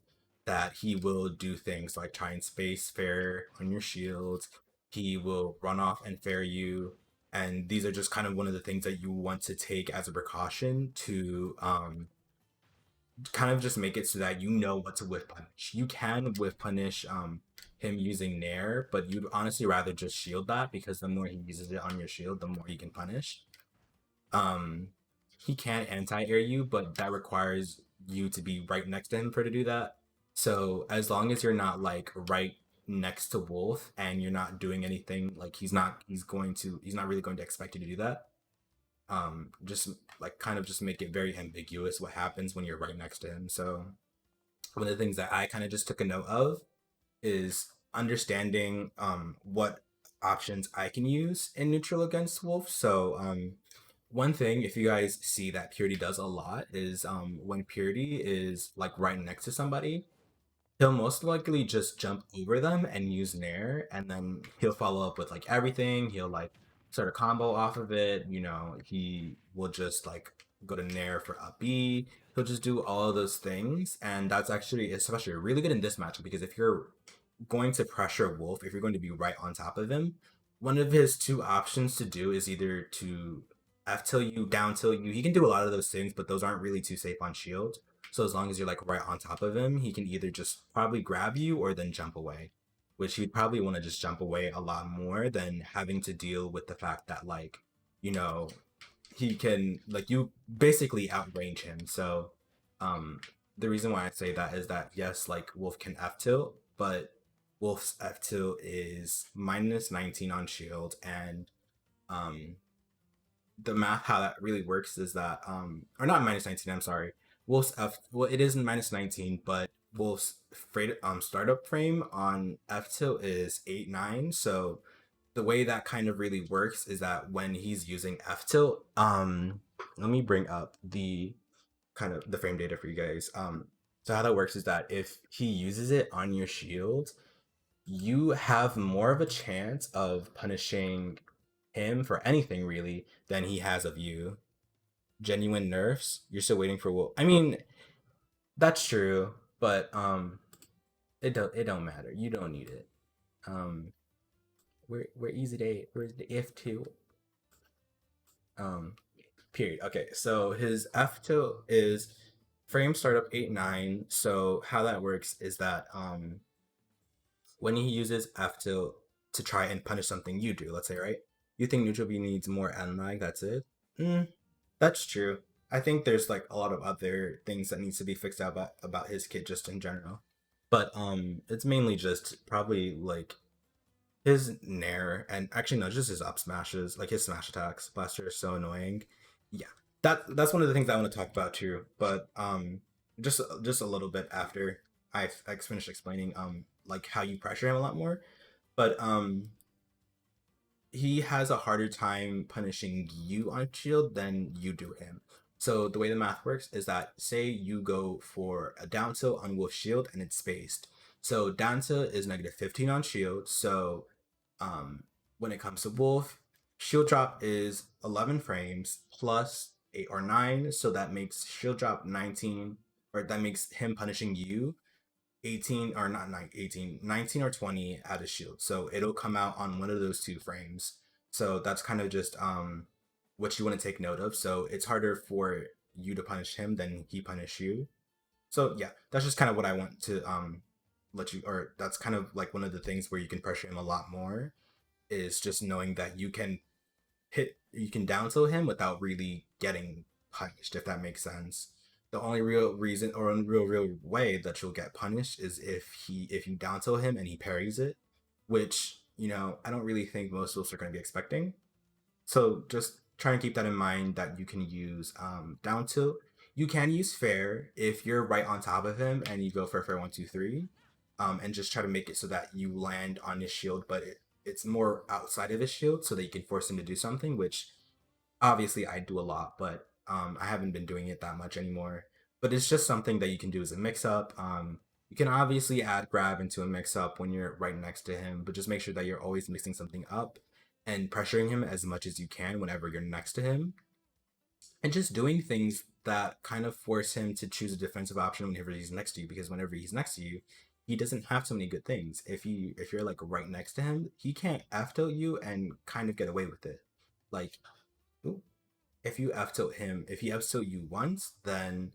A: that he will do things like try and space fair on your shields. He will run off and fair you. And these are just kind of one of the things that you want to take as a precaution to kind of just make it so that you know what to whiff punish. You can whiff punish him using Nair, but you'd honestly rather just shield that, because the more he uses it on your shield, the more he can punish. Um, he can anti-air you, but that requires you to be right next to him for to do that. So as long as you're not like right next to Wolf and you're not doing anything, like he's not really going to expect you to do that. Just like kind of just make it very ambiguous what happens when you're right next to him. So one of the things that I kind of just took a note of is understanding what options I can use in neutral against Wolf. So one thing, if you guys see that Purity does a lot, is when Purity is like right next to somebody, he'll most likely just jump over them and use Nair, and then he'll follow up with like everything. He'll like sort of combo off of it. He will just like go to Nair for up B. He'll just do all of those things, and that's actually especially really good in this matchup, because if you're going to pressure Wolf, if you're going to be right on top of him, one of his two options to do is either to F tilt you, down tilt you. He can do a lot of those things, but those aren't really too safe on shield. So as long as you're like right on top of him, he can either just probably grab you or then jump away, which he'd probably want to just jump away a lot more than having to deal with the fact that like, you know, he can like you basically outrange him. So um the reason why I say that is that yes, like Wolf can F tilt, but Wolf's F tilt is minus 19 on shield, and um the math how that really works is that or not minus 19, I'm sorry. Wolf's F well it is minus 19, but Wolf's startup frame on F tilt is 8-9. So the way that kind of really works is that when he's using F tilt, let me bring up the kind of the frame data for you guys. So how that works is that if he uses it on your shield, you have more of a chance of punishing him for anything really than he has of you. Genuine nerfs, you're still waiting for Wolf. I mean, that's true, but it don't matter. You don't need it. Um we're easy to we're the F2. Um, period. Okay, so his F2 is frame startup 8-9. So how that works is that when he uses F to try and punish something you do, let's say, right? You think neutral B needs more end lag, that's it? Mm, that's true. I think there's like a lot of other things that needs to be fixed out about his kit just in general. But it's mainly just probably like his nair and actually no, just his up smashes, like his smash attacks. Blaster is so annoying. Yeah. That's one of the things I want to talk about too. But just a little bit after I finished explaining like how you pressure him a lot more. But he has a harder time punishing you on shield than you do him. So the way the math works is that say you go for a down tilt on Wolf Shield and it's spaced. So down tilt is -15 on shield. So when it comes to Wolf, shield drop is 11 frames plus 8 or 9. So that makes shield drop 19, or that makes him punishing you 18 or not 18, 19 or 20 at a shield. So it'll come out on one of those two frames. So that's kind of just what you want to take note of. So it's harder for you to punish him than he punish you. So yeah, that's just kind of what I want to let you, or that's kind of like one of the things where you can pressure him a lot more, is just knowing that you can down tilt him without really getting punished, if that makes sense. The only real reason or real way that you'll get punished is if you down tilt him and he parries it, which I don't really think most of us are going to be expecting. So just try and keep that in mind, that you can use down tilt. You can use fair if you're right on top of him and you go for fair 1 2 3, and just try to make it so that you land on his shield, but it's more outside of his shield so that you can force him to do something, which obviously I do a lot, but I haven't been doing it that much anymore. But it's just something that you can do as a mix up. You can obviously add grab into a mix up when you're right next to him, but just make sure that you're always mixing something up and pressuring him as much as you can whenever you're next to him, and just doing things that kind of force him to choose a defensive option whenever he's next to you, because whenever he's next to you, he doesn't have so many good things. If you're like right next to him, he can't F tilt you and kind of get away with it. Like, ooh, if you F tilt him, if he F tilt you once, then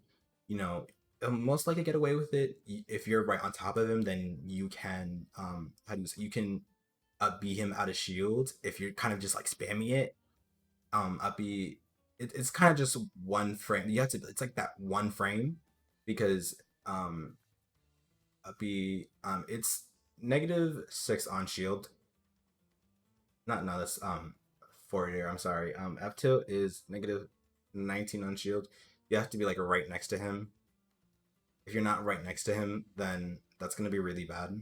A: you know he'll most likely get away with it. If you're right on top of him, then you can how do you say, you can beat him out of shield if you're kind of just like spamming it. Up B, it's kind of just one frame. You have to, it's like that one frame, because up B, it's -6 on shield. Not no, that's forward here. I'm sorry. F tilt is -19 on shield. You have to be like right next to him. If you're not right next to him, then that's gonna be really bad.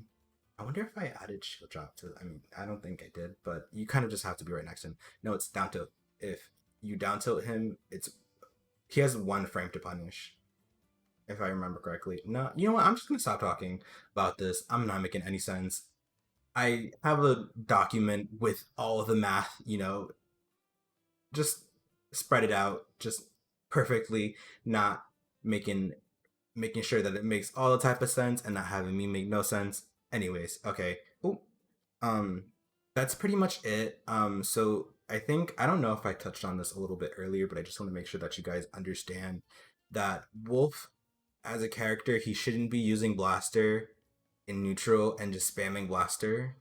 A: I wonder if I added shield drop to. I mean, I don't think I did, but you kind of just have to be right next to him. No, it's down tilt. If you down tilt him, it's he has one frame to punish, if I remember correctly. No, you know what? I'm just gonna stop talking about this. I'm not making any sense. I have a document with all of the math. Just spread it out, just perfectly, not making making sure that it makes all the type of sense and not having me make no sense. Anyways, okay. Ooh, um, that's pretty much it. So I think I don't know if I touched on this a little bit earlier, but I just want to make sure that you guys understand that Wolf, as a character, he shouldn't be using Blaster in neutral and just spamming Blaster.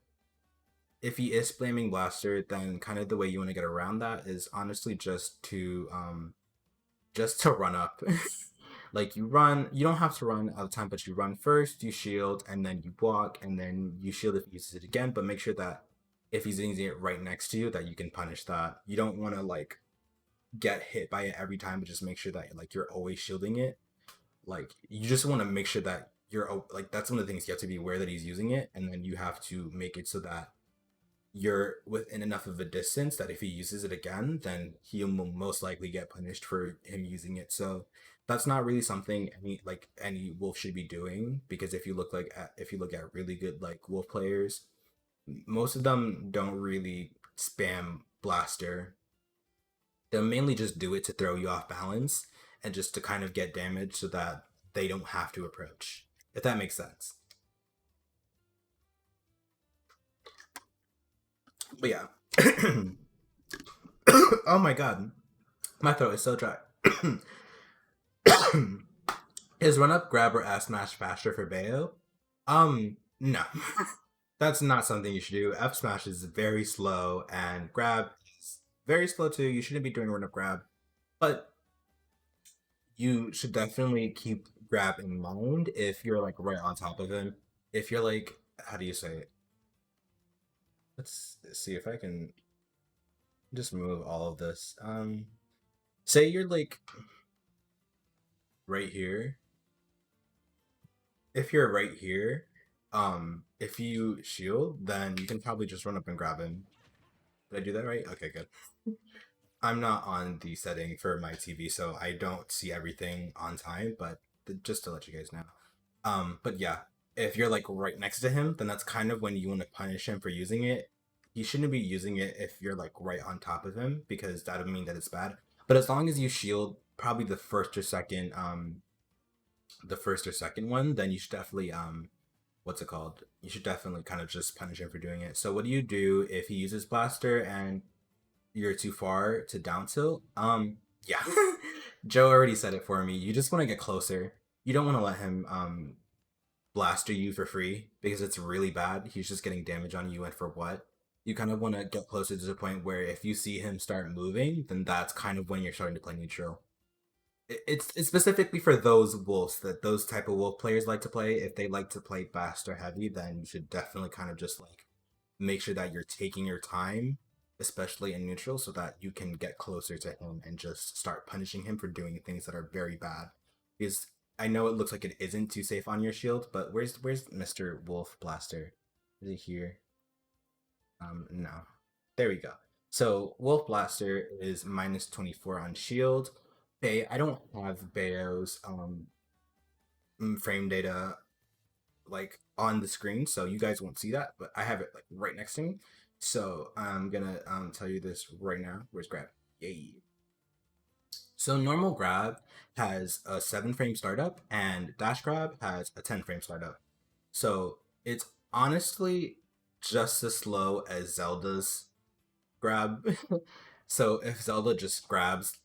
A: If he is spamming Blaster, then kind of the way you want to get around that is honestly just to run up. Like you don't have to run all the time, but you run first, you shield, and then you block, and then you shield if he uses it again. But make sure that if he's using it right next to you, that you can punish that. You don't want to like get hit by it every time, but just make sure that like you're always shielding it. Like you just want to make sure that you're like, that's one of the things you have to be aware that he's using it, and then you have to make it so that you're within enough of a distance that if he uses it again, then he will most likely get punished for him using it. So that's not really something any wolf should be doing, because if you look at really good like wolf players, most of them don't really spam blaster. They'll mainly just do it to throw you off balance and just to kind of get damage so that they don't have to approach. If that makes sense. But yeah. Oh my god. My throat is so dry. Is run up, grab, or ass smash faster for Bayo? No. That's not something you should do. F smash is very slow, and grab is very slow too. You shouldn't be doing run up grab. But you should definitely keep grab in mind if you're like right on top of him. If you're like, how do you say it? Let's see if I can just move all of this. Say you're like right here. If you're right here, if you shield, then you can probably just run up and grab him. Did I do that right? Okay, good. I'm not on the setting for my TV, so I don't see everything on time, but just to let you guys know. But yeah, if you're like right next to him, then that's kind of when you want to punish him for using it. You shouldn't be using it if you're like right on top of him because that would mean that it's bad. But as long as you shield probably the first or second one, then you should definitely what's it called? You should definitely kind of just punish him for doing it. So what do you do if he uses blaster and you're too far to down tilt? Yeah. Joe already said it for me. You just want to get closer. You don't want to let him blaster you for free because it's really bad. He's just getting damage on you, and for what? You kind of want to get closer to the point where if you see him start moving, then that's kind of when you're starting to play neutral. It's specifically for those wolves that those type of wolf players like to play. If they like to play fast or heavy, then you should definitely kind of just like make sure that you're taking your time, especially in neutral, so that you can get closer to him and just start punishing him for doing things that are very bad. Because I know it looks like it isn't too safe on your shield, but where's Mr. Wolf Blaster? Is he here? No. There we go. So Wolf Blaster is minus 24 on shield. Bay, I don't have Bayo's frame data like on the screen, so you guys won't see that, but I have it like right next to me. So I'm gonna tell you this right now. Where's grab? Yay. So normal grab has a 7 frame startup and dash grab has a 10 frame startup. So it's honestly just as slow as Zelda's grab. So if Zelda just grabs,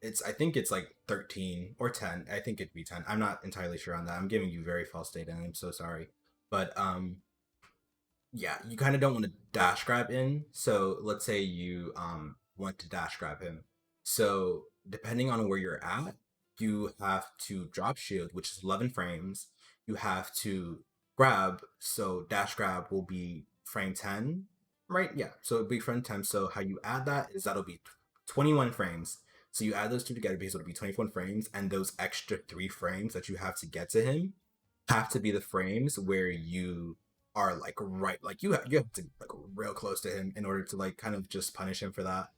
A: it's I think it's like 13 or 10. I think it'd be 10. I'm not entirely sure on that. I'm giving you very false data and I'm so sorry. But yeah, you kind of don't want to dash grab in. So let's say you want to dash grab him. So depending on where you're at, you have to drop shield, which is 11 frames. You have to grab. So dash grab will be frame 10, right? Yeah. So it'll be frame 10. So how you add that is that'll be 21 frames. So you add those two together because it'll be 21 frames, and those extra 3 frames that you have to get to him have to be the frames where you are like right, like you have to like real close to him in order to like kind of just punish him for that.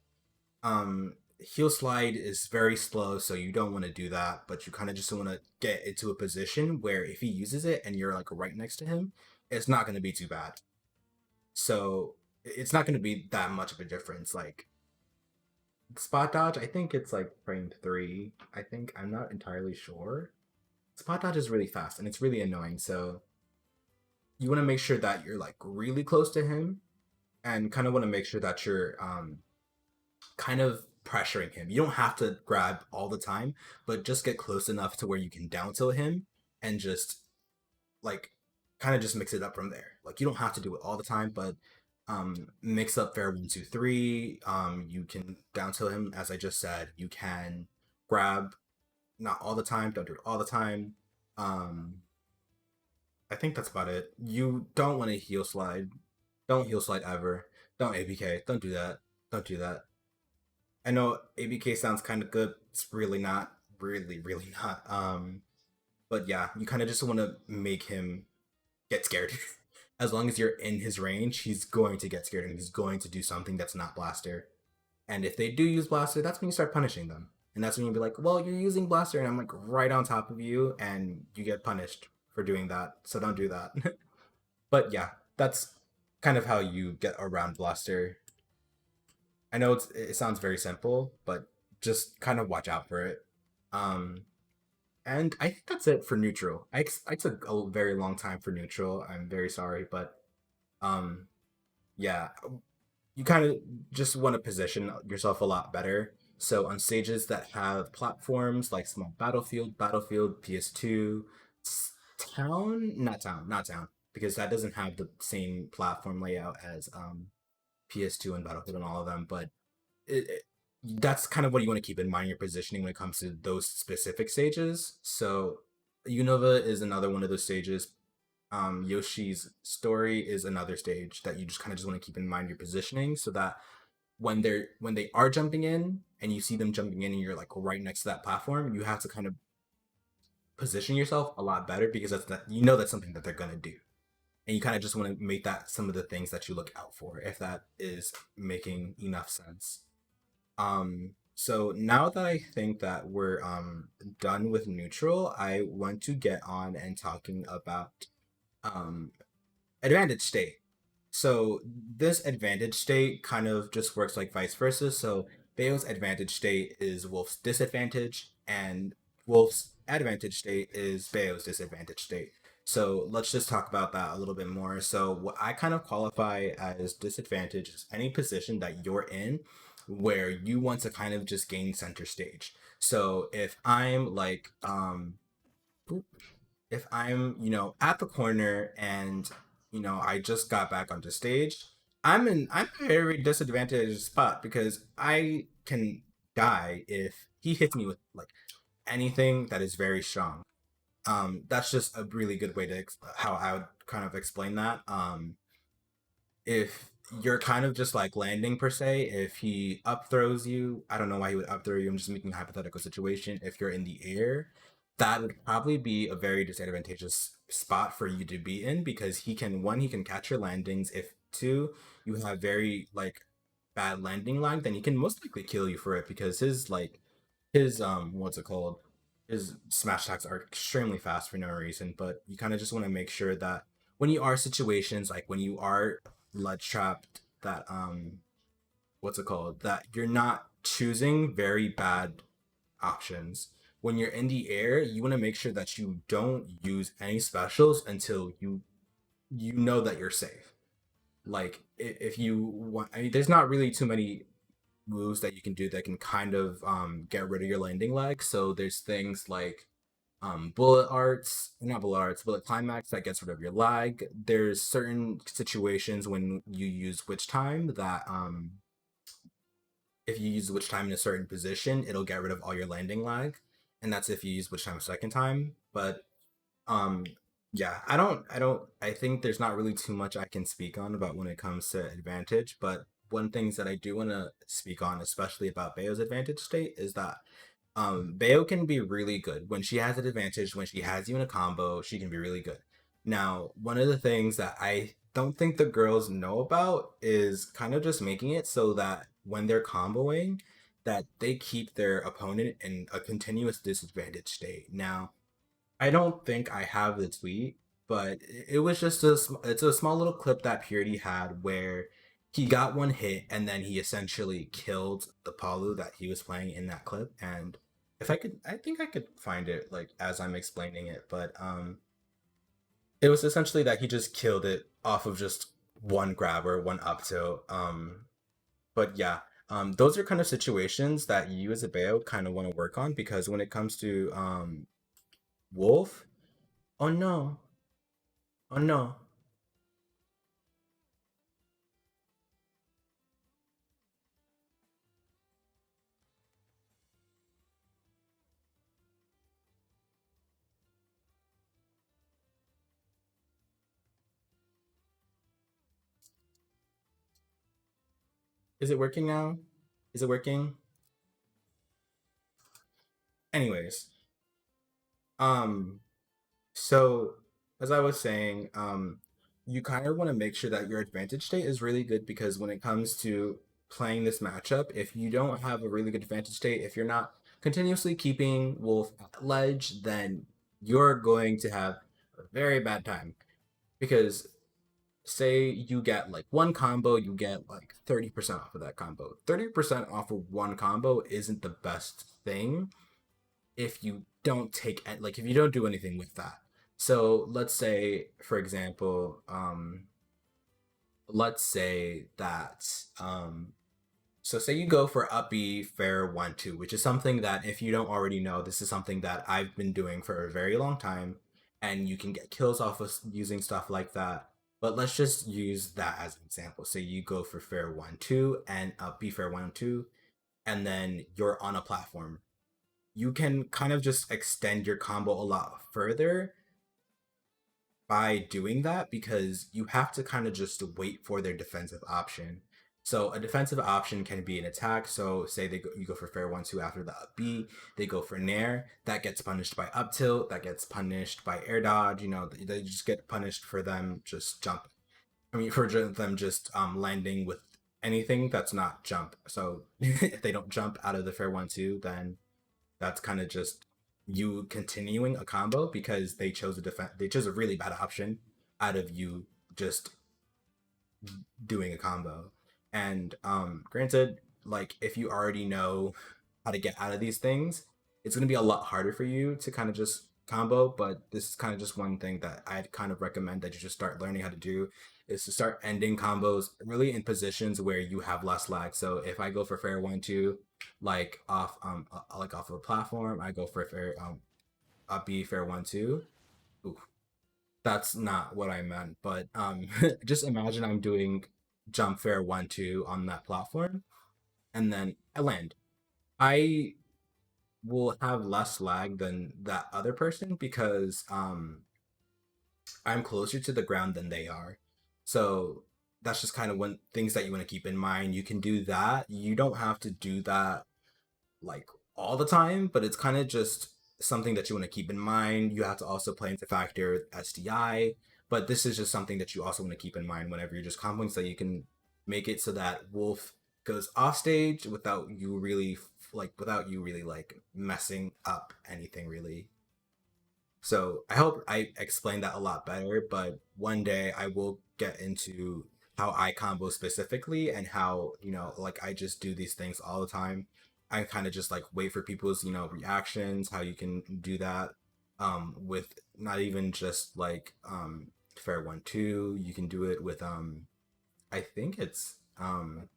A: Heel slide is very slow, so you don't want to do that, but you kind of just want to get into a position where if he uses it and you're like right next to him, it's not going to be too bad. So it's not going to be that much of a difference. Like spot dodge, I think it's like frame 3. I think I'm not entirely sure. Spot dodge is really fast and it's really annoying. So you want to make sure that you're like really close to him and kind of want to make sure that you're kind of pressuring him. You don't have to grab all the time, but just get close enough to where you can down tilt him and just like kind of just mix it up from there. Like you don't have to do it all the time, but mix up fair 1 2 3. You can down tilt him as I just said. You can grab not all the time, don't do it all the time. Um I think that's about it. You don't want to heel slide. Don't heel slide ever. Don't ABK. Don't do that. Don't do that. I know ABK sounds kind of good. It's really not. Really, really not. But yeah, you kind of just want to make him get scared. As long as you're in his range, he's going to get scared and he's going to do something that's not blaster. And if they do use blaster, that's when you start punishing them. And that's when you'll be like, well, you're using blaster and I'm like right on top of you and you get punished for doing that. So don't do that. But yeah, that's kind of how you get around blaster. I know it sounds very simple, but just kind of watch out for it. Um, and I think that's it for neutral. I took a very long time for neutral. I'm very sorry, but um, yeah. you kind of just want to position yourself a lot better. So on stages that have platforms like Small Battlefield, PS2, not Town, because that doesn't have the same platform layout as PS2 and Battlefield and all of them. But it that's kind of what you want to keep in mind in your positioning when it comes to those specific stages. So Unova is another one of those stages. Yoshi's story is another stage that you just kind of just want to keep in mind your positioning so that when they are jumping in and you see them jumping in and you're like right next to that platform, you have to kind of position yourself a lot better because that's something that they're gonna do. And you kind of just want to make that some of the things that you look out for, if that is making enough sense. So now that I think that we're done with neutral, I want to get on and talking about um advantage state. So this advantage state kind of just works like vice versa. So Bayo's advantage state is Wolf's disadvantage, and Wolf's advantage state is Bayo's disadvantage state. So let's just talk about that a little bit more. So what I kind of qualify as disadvantage is any position that you're in where you want to kind of just gain center stage. So if I'm, at the corner and, I just got back onto stage, I'm in a very disadvantaged spot because I can die if he hits me with like anything that is very strong. That's just a really good way to how I would kind of explain that. If you're kind of just like landing per se, if he up throws you, I don't know why he would up throw you. I'm just making a hypothetical situation. If you're in the air, that would probably be a very disadvantageous spot for you to be in because he can catch your landings. If two, you have very like bad landing lag, then he can most likely kill you for it because his what's it called? His smash attacks are extremely fast for no reason, but you kind of just want to make sure that when you are situations like when you are ledge trapped that what's it called? That you're not choosing very bad options. When you're in the air, you want to make sure that you don't use any specials until you know that you're safe. Like if you want, I mean, there's not really too many moves that you can do that can kind of get rid of your landing lag. So there's things like bullet climax that gets rid of your lag. There's certain situations when you use witch time that if you use witch time in a certain position, it'll get rid of all your landing lag. And that's if you use witch time a second time. But um yeah, I think there's not really too much I can speak on about when it comes to advantage, but one things that I do want to speak on, especially about Bayo's advantage state, is that Bayo can be really good. When she has an advantage, when she has you in a combo, she can be really good. Now, one of the things that I don't think the girls know about is kind of just making it so that when they're comboing, that they keep their opponent in a continuous disadvantage state. Now, I don't think I have the tweet, but it was just it's a small little clip that Purity had where he got one hit and then he essentially killed the Palu that he was playing in that clip. And if I could, I think I could find it like as I'm explaining it, but it was essentially that he just killed it off of just one grab or one up tilt. But yeah, those are kind of situations that you as a Bayo kind of want to work on because when it comes to Wolf, oh no, oh no. Is it working now? Is it working? Anyways, um, so as I was saying, you kind of want to make sure that your advantage state is really good because when it comes to playing this matchup, if you don't have a really good advantage state, if you're not continuously keeping Wolf at ledge, then you're going to have a very bad time because say you get like one combo, you get like 30% off of that combo. 30% off of one combo isn't the best thing if you don't take like if you don't do anything with that. So let's say, for example, let's say that so say you go for up B fair 1-2, which is something that if you don't already know, this is something that I've been doing for a very long time, and you can get kills off of using stuff like that. But let's just use that as an example. So you go for fair 1-2 and up B fair 1-2, and then you're on a platform. You can kind of just extend your combo a lot further by doing that because you have to kind of just wait for their defensive option. So a defensive option can be an attack. So say you go for fair 1-2 after the up B, they go for nair. That gets punished by up tilt. That gets punished by air dodge. You know, they just get punished for them just jump. I mean, for them just landing with anything that's not jump. So if they don't jump out of the fair 1-2, then that's kind of just you continuing a combo because they chose a really bad option out of you just doing a combo. And granted, like if you already know how to get out of these things, it's going to be a lot harder for you to kind of just combo. But this is kind of just one thing that I'd kind of recommend that you just start learning how to do is to start ending combos really in positions where you have less lag. So if I go for fair 1-2 like off of a platform, I go for fair up B fair 1-2. Ooh, that's not what I meant, but just imagine I'm doing jump fair 1-2 on that platform, and then I land. I will have less lag than that other person because I'm closer to the ground than they are. So that's just kind of one things that you want to keep in mind. You can do that. You don't have to do that like all the time, but it's kind of just something that you want to keep in mind. You have to also play into factor SDI, but this is just something that you also want to keep in mind whenever you're just comboing so you can make it so that Wolf goes off stage without you really like messing up anything really. So I hope I explained that a lot better, but one day I will get into how I combo specifically and how, like I just do these things all the time. I kind of just like wait for people's, reactions, how you can do that with not even just like fair 1-2. You can do it with I think it's ABK?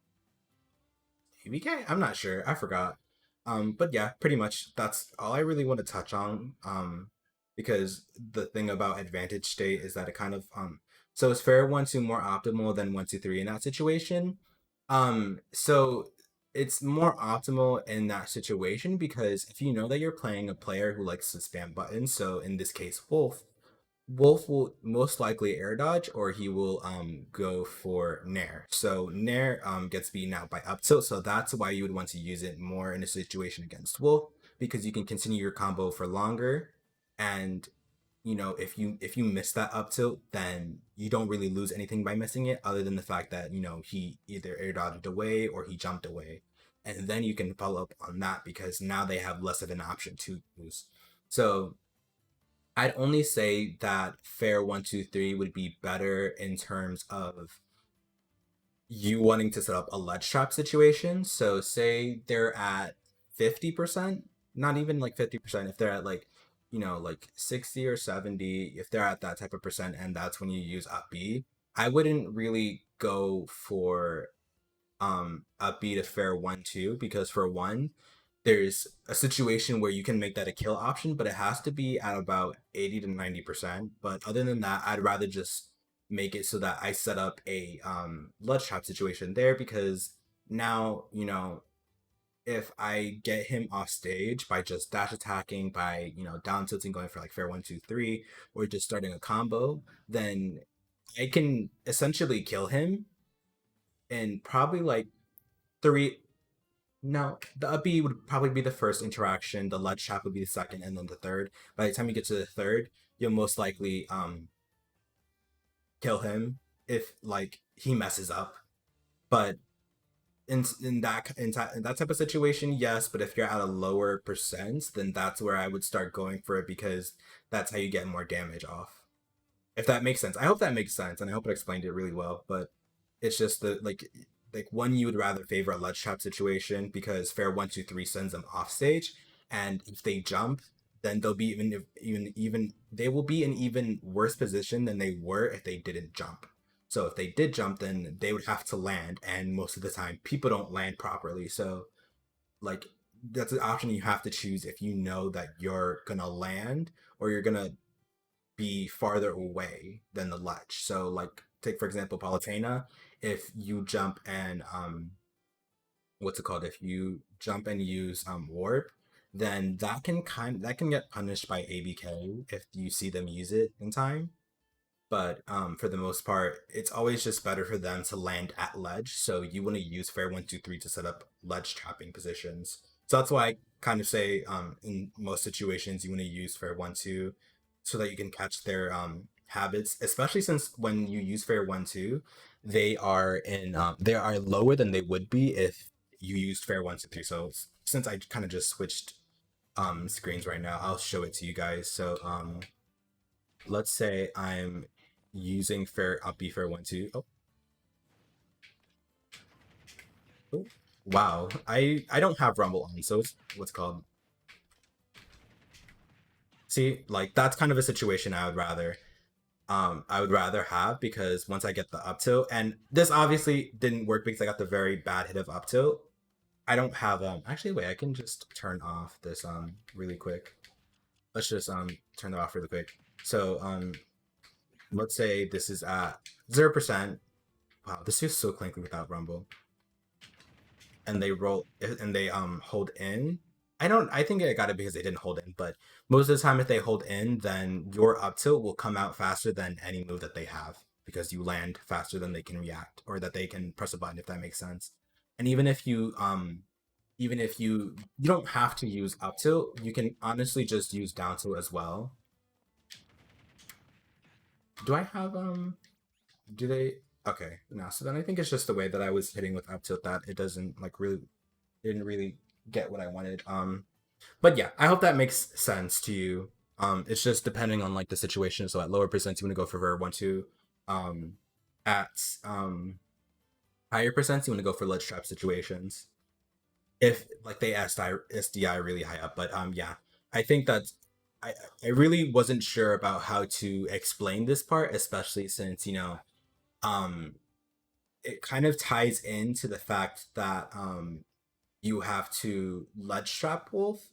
A: I'm not sure. I forgot. But yeah, pretty much that's all I really want to touch on. Because the thing about advantage state is that it kind of so is fair 1-2 more optimal than 1-2-3 in that situation? So it's more optimal in that situation because if you know that you're playing a player who likes to spam buttons, so in this case, Wolf will most likely air dodge or he will go for Nair. So Nair gets beaten out by up tilt, so that's why you would want to use it more in a situation against Wolf because you can continue your combo for longer, and if you miss that up tilt, then you don't really lose anything by missing it other than the fact that he either air dodged away or he jumped away, and then you can follow up on that because now they have less of an option to use. So I'd only say that fair 1-2-3 would be better in terms of you wanting to set up a ledge trap situation. So say they're at 50%, not even like 50%, if they're at like, like 60 or 70, if they're at that type of percent, and that's when you use up B, I wouldn't really go for upbeat a fair 1-2 because for one there's a situation where you can make that a kill option, but it has to be at about 80 to 90%. But other than that, I'd rather just make it so that I set up a ledge trap situation there because now if I get him off stage by just dash attacking, by down tilting, going for like fair 1-2-3, or just starting a combo, then I can essentially kill him in probably like three. No, the up B would probably be the first interaction, the ledge trap would be the second, and then the third. By the time you get to the third, you'll most likely kill him if like he messes up. But in that type of situation, yes. But if you're at a lower percent, then that's where I would start going for it because that's how you get more damage off. If that makes sense. I hope that makes sense, and I hope it explained it really well. But it's just the like one you would rather favor a ledge trap situation because fair 1-2-3 sends them off stage, and if they jump, then they'll be even they will be in even worse position than they were if they didn't jump. So if they did jump, then they would have to land, and most of the time people don't land properly. So like that's an option you have to choose if you know that you're gonna land or you're gonna be farther away than the ledge. So like take for example Palutena, if you jump and what's it called? If you jump and use warp, then that can get punished by ABK if you see them use it in time. But for the most part, it's always just better for them to land at ledge. So you want to use fair 1, 2, 3 to set up ledge trapping positions. So that's why I kind of say in most situations you want to use fair 1, 2 so that you can catch their habits. Especially since when you use fair 1, 2, they are lower than they would be if you used fair 1, 2, 3. So since I kind of just switched screens right now, I'll show it to you guys. So let's say I'm using fair up B fair 1, 2. Oh, oh, wow. I don't have Rumble on, so it's what's called. See, like that's kind of a situation I would rather have because once I get the up tilt, and this obviously didn't work because I got the very bad hit of up tilt. I don't have actually wait, I can just turn off this really quick. Let's just turn it off really quick. So let's say this is at 0%. Wow, this feels so clanky without Rumble. And they roll and they hold in. I think it got it because they didn't hold in, but most of the time if they hold in, then your up tilt will come out faster than any move that they have because you land faster than they can react or that they can press a button if that makes sense. And even if you don't have to use up tilt, you can honestly just use down tilt as well. Do I have do they okay, no, so then I think it's just the way that I was hitting with up tilt that it doesn't like really didn't really get what I wanted. But yeah, I hope that makes sense to you. It's just depending on like the situation. So at lower percents, you want to go for ver 1, 2. At higher percents, you want to go for ledge trap situations. If like they SDI really high up, but yeah, I think that I I really wasn't sure about how to explain this part, especially since um it kind of ties into the fact that you have to ledge trap wolf,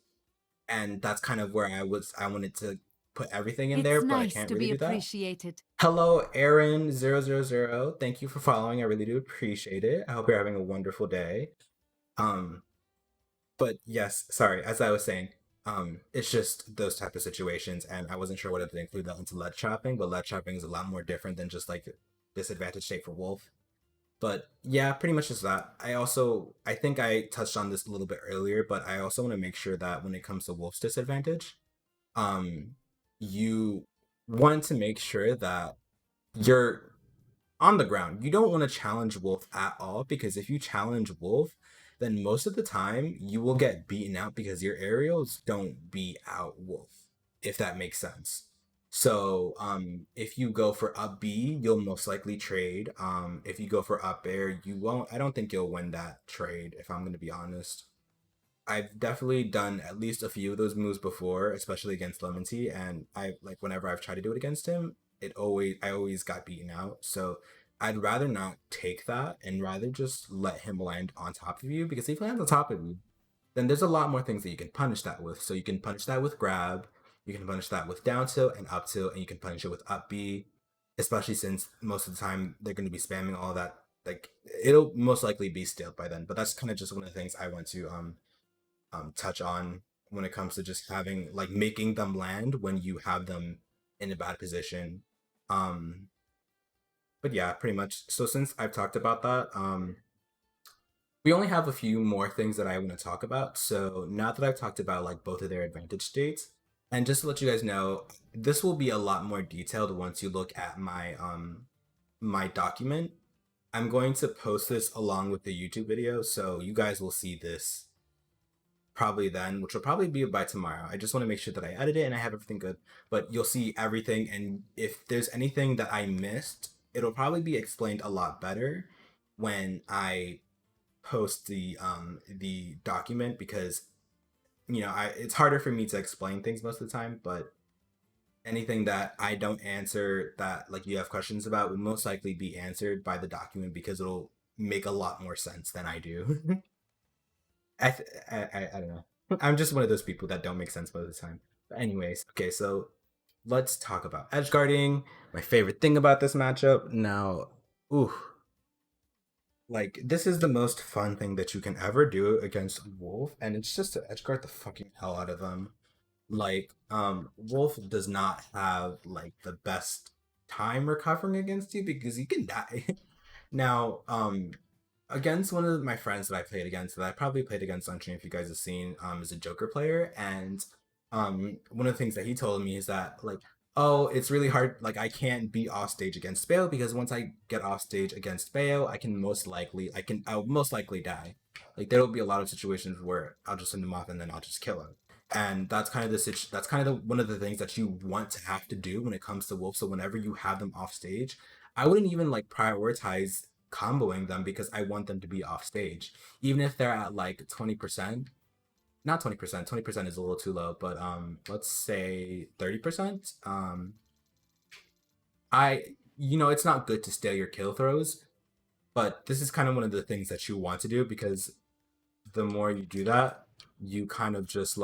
A: and that's kind of where I wanted to put everything in
B: It's
A: there, but I
B: nice
A: can't
B: to
A: really
B: be
A: do that.
B: appreciated.
A: Hello, Aaron 000. Thank you for following. I really do appreciate it. I hope you're having a wonderful day. Um, but yes, sorry, as I was saying, it's just those type of situations, and I wasn't sure whether to include that into lead trapping, but lead trapping is a lot more different than just like disadvantage state for wolf. But yeah, pretty much just that. I think I touched on this a little bit earlier, but I also want to make sure that when it comes to wolf's disadvantage, um you want to make sure that you're on the ground. You don't want to challenge wolf at all because if you challenge wolf, then most of the time you will get beaten out because your aerials don't beat out wolf, if that makes sense. So if you go for up B, you'll most likely trade. If you go for up air, you won't. I don't think you'll win that trade if I'm going to be honest. I've definitely done at least a few of those moves before, especially against Lemon Tea, and I like whenever I've tried to do it against him, I always got beaten out. So I'd rather not take that and rather just let him land on top of you because if he lands on top of you, then there's a lot more things that you can punish that with. So you can punish that with grab, you can punish that with down tilt and up tilt, and you can punish it with up B, especially since most of the time they're going to be spamming all that. Like it'll most likely be stilled by then, but that's kind of just one of the things I want to touch on when it comes to just having like making them land when you have them in a bad position. Um, but yeah, pretty much. So since I've talked about that, we only have a few more things that I want to talk about. So now that I've talked about like both of their advantage states, and just to let you guys know, this will be a lot more detailed once you look at my document. I'm going to post this along with the YouTube video, so you guys will see this probably then, which will probably be by tomorrow. I just want to make sure that I edit it and I have everything good. But you'll see everything, and if there's anything that I missed, it'll probably be explained a lot better when I post the document because it's harder for me to explain things most of the time, but anything that I don't answer that like you have questions about will most likely be answered by the document because it'll make a lot more sense than I do. I don't know. I'm just one of those people that don't make sense most of the time. But anyways, okay, so let's talk about edge guarding. My favorite thing about this matchup. Now, ooh, like this is the most fun thing that you can ever do against Wolf, and it's just to edge guard the fucking hell out of them. Like, Wolf does not have like the best time recovering against you because you can die. Now, against one of my friends that I played against, that I probably played against on stream if you guys have seen, is a Joker player, and one of the things that he told me is that like, oh, it's really hard. Like, I can't be off stage against Bayo because once I get off stage against Bayo, I'll most likely die. Like, there will be a lot of situations where I'll just send him off and then I'll just kill him. And that's kind of that's kind of one of the things that you want to have to do when it comes to Wolf. So whenever you have them off stage, I wouldn't even like prioritize comboing them because I want them to be off stage. Even if they're at like 20%, not 20%, 20% is a little too low, but let's say 30%. I it's not good to steal your kill throws, but this is kind of one of the things that you want to do because the more you do that, you kind of just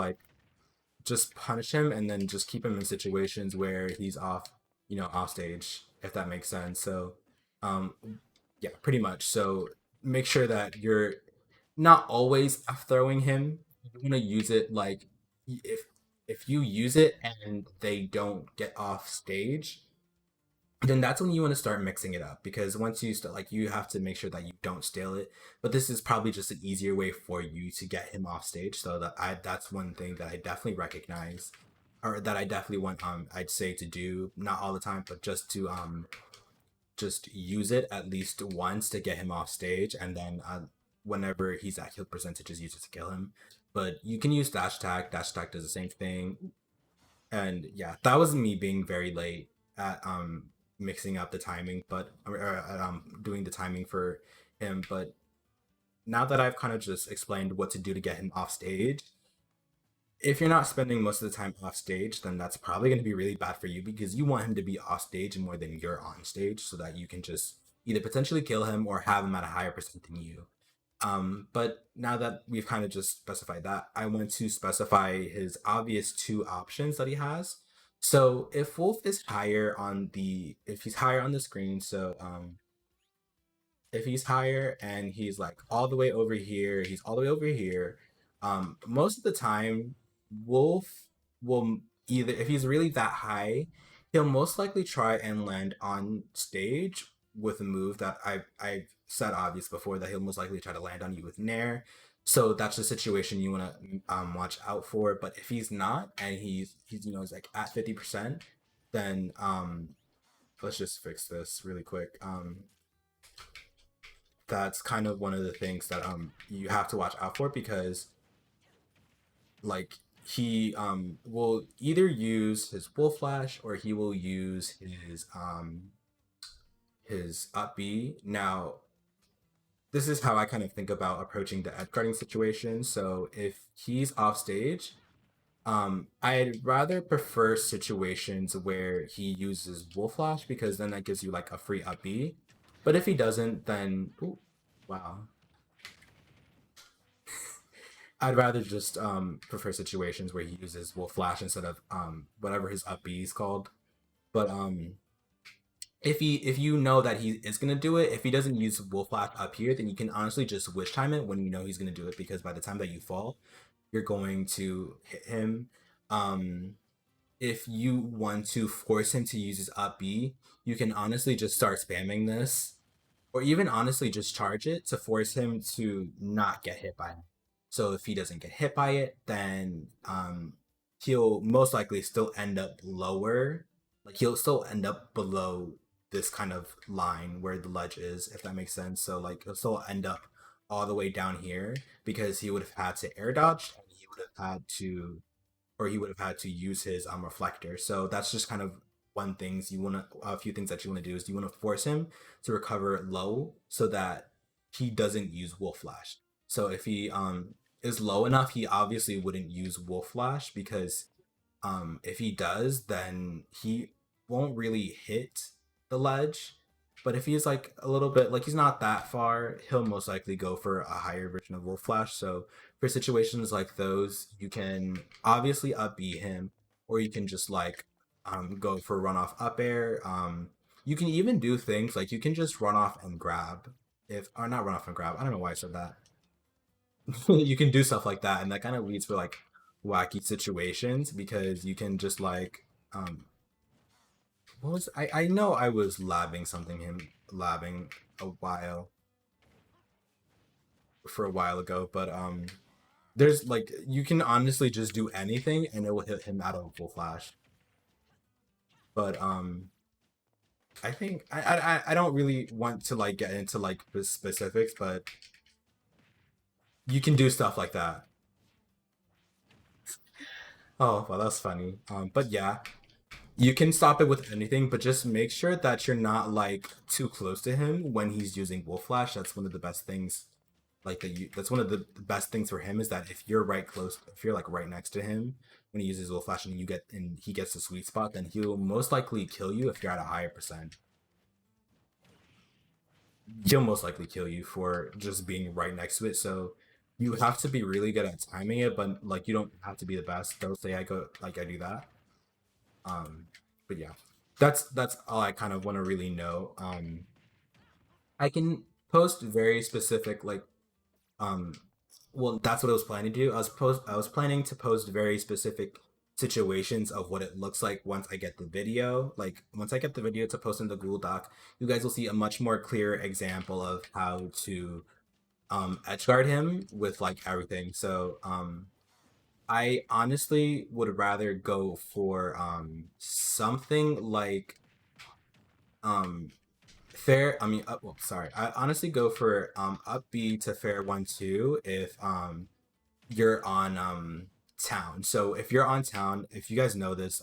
A: punish him and then just keep him in situations where he's off, off stage, if that makes sense. So, um, yeah, pretty much. So make sure that you're not always throwing him. You want to use it like if you use it and they don't get off stage, then that's when you want to start mixing it up because once you start like you have to make sure that you don't steal it, but this is probably just an easier way for you to get him off stage. So that's one thing that I definitely recognize or that I definitely want I'd say to do, not all the time, but just use it at least once to get him off stage, and then whenever he's at kill percentages, use it to kill him. But you can use dash attack. Dash attack does the same thing, and yeah, that was me being very late at mixing up the timing, but doing the timing for him. But now that I've kind of just explained what to do to get him off stage, if you're not spending most of the time off stage, then that's probably going to be really bad for you because you want him to be off stage more than you're on stage so that you can just either potentially kill him or have him at a higher percent than you. But now that we've kind of just specified that, I want to specify his obvious two options that he has. So if Wolf is higher on if he's higher on the screen, so if he's higher and he's like all the way over here, he's all the way over here. Most of the time, Wolf will either, if he's really that high, he'll most likely try and land on stage with a move that I've said obvious before that he'll most likely try to land on you with Nair. So that's the situation you want to watch out for. But if he's not and he's he's like at 50%, then let's just fix this really quick. That's kind of one of the things that you have to watch out for because like he will either use his wolf flash or he will use his up B. Now this is how I kind of think about approaching the edge guarding situation. So if he's off stage, I'd rather prefer situations where he uses wolf flash because then that gives you like a free up B. But if he doesn't, then ooh, wow, I'd rather just prefer situations where he uses Wolf Flash instead of whatever his up B is called. But if you know that he is gonna do it, if he doesn't use Wolf Flash up here, then you can honestly just wish time it when you know he's gonna do it because by the time that you fall, you're going to hit him. Um, if you want to force him to use his up B, you can honestly just start spamming this or even honestly just charge it to force him to not get hit by it. So if he doesn't get hit by it, then he'll most likely still end up lower. Like he'll still end up below this kind of line where the ledge is, if that makes sense. So like he'll still end up all the way down here because he would have had to air dodge and he would have had to or he would have had to use his reflector. So that's just kind of one things you want to a few things that you want to do is you want to force him to recover low so that he doesn't use wolf flash. So if he is low enough, he obviously wouldn't use wolf flash because If he does, then he won't really hit the ledge. But if he's like a little bit like he's not that far, he'll most likely go for a higher version of Wolf Flash. So for situations like those, you can obviously up B him, or you can just like go for run off up air. You can even do things like you can just run off and grab. If or not run off and grab. I don't know why I said that. You can do stuff like that, and that kind of leads for like wacky situations because you can just like what was I know I was labbing something him labbing a while for a while ago, but there's like you can honestly just do anything and it will hit him out of full flash. But I think I don't really want to like get into like the specifics, but you can do stuff like that. Oh well, that's funny. But yeah, you can stop it with anything, but just make sure that you're not like too close to him when he's using Wolf Flash. That's one of the best things. Like that's one of the best things for him is that if you're right close, if you're like right next to him when he uses Wolf Flash and he gets the sweet spot, then he'll most likely kill you if you're at a higher percent. He'll most likely kill you for just being right next to it. So you have to be really good at timing it, but like you don't have to be the best. Don't say I do that. Um, but yeah, that's all I kind of want to really know. I can post very specific like um, well, that's what I was planning to do. I was planning to post very specific situations of what it looks like once I get the video. Like once I get the video to post in the Google Doc, you guys will see a much more clear example of how to edge guard him with like everything. So I honestly would rather go for something like um fair. I mean, well, sorry. I honestly go for up B to fair 1-2 if you're on town. So if you're on town, if you guys know this,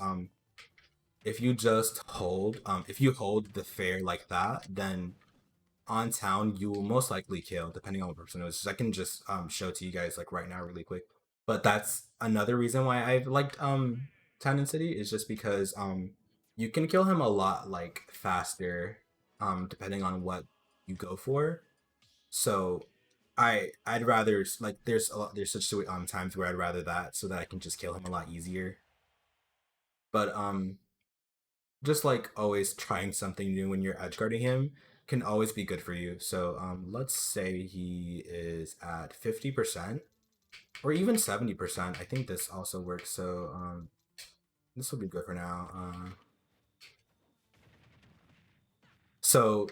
A: if you just hold, if you hold the fair like that, then on town, you will most likely kill, depending on what person it is. I can just show to you guys like right now, really quick. But that's another reason why I liked Town and City is just because you can kill him a lot like faster, depending on what you go for. So I'd rather like there's such times where I'd rather that so that I can just kill him a lot easier. But just like always trying something new when you're edge guarding him can always be good for you. So let's say he is at 50% or even 70%. I think this also works. So this will be good for now. So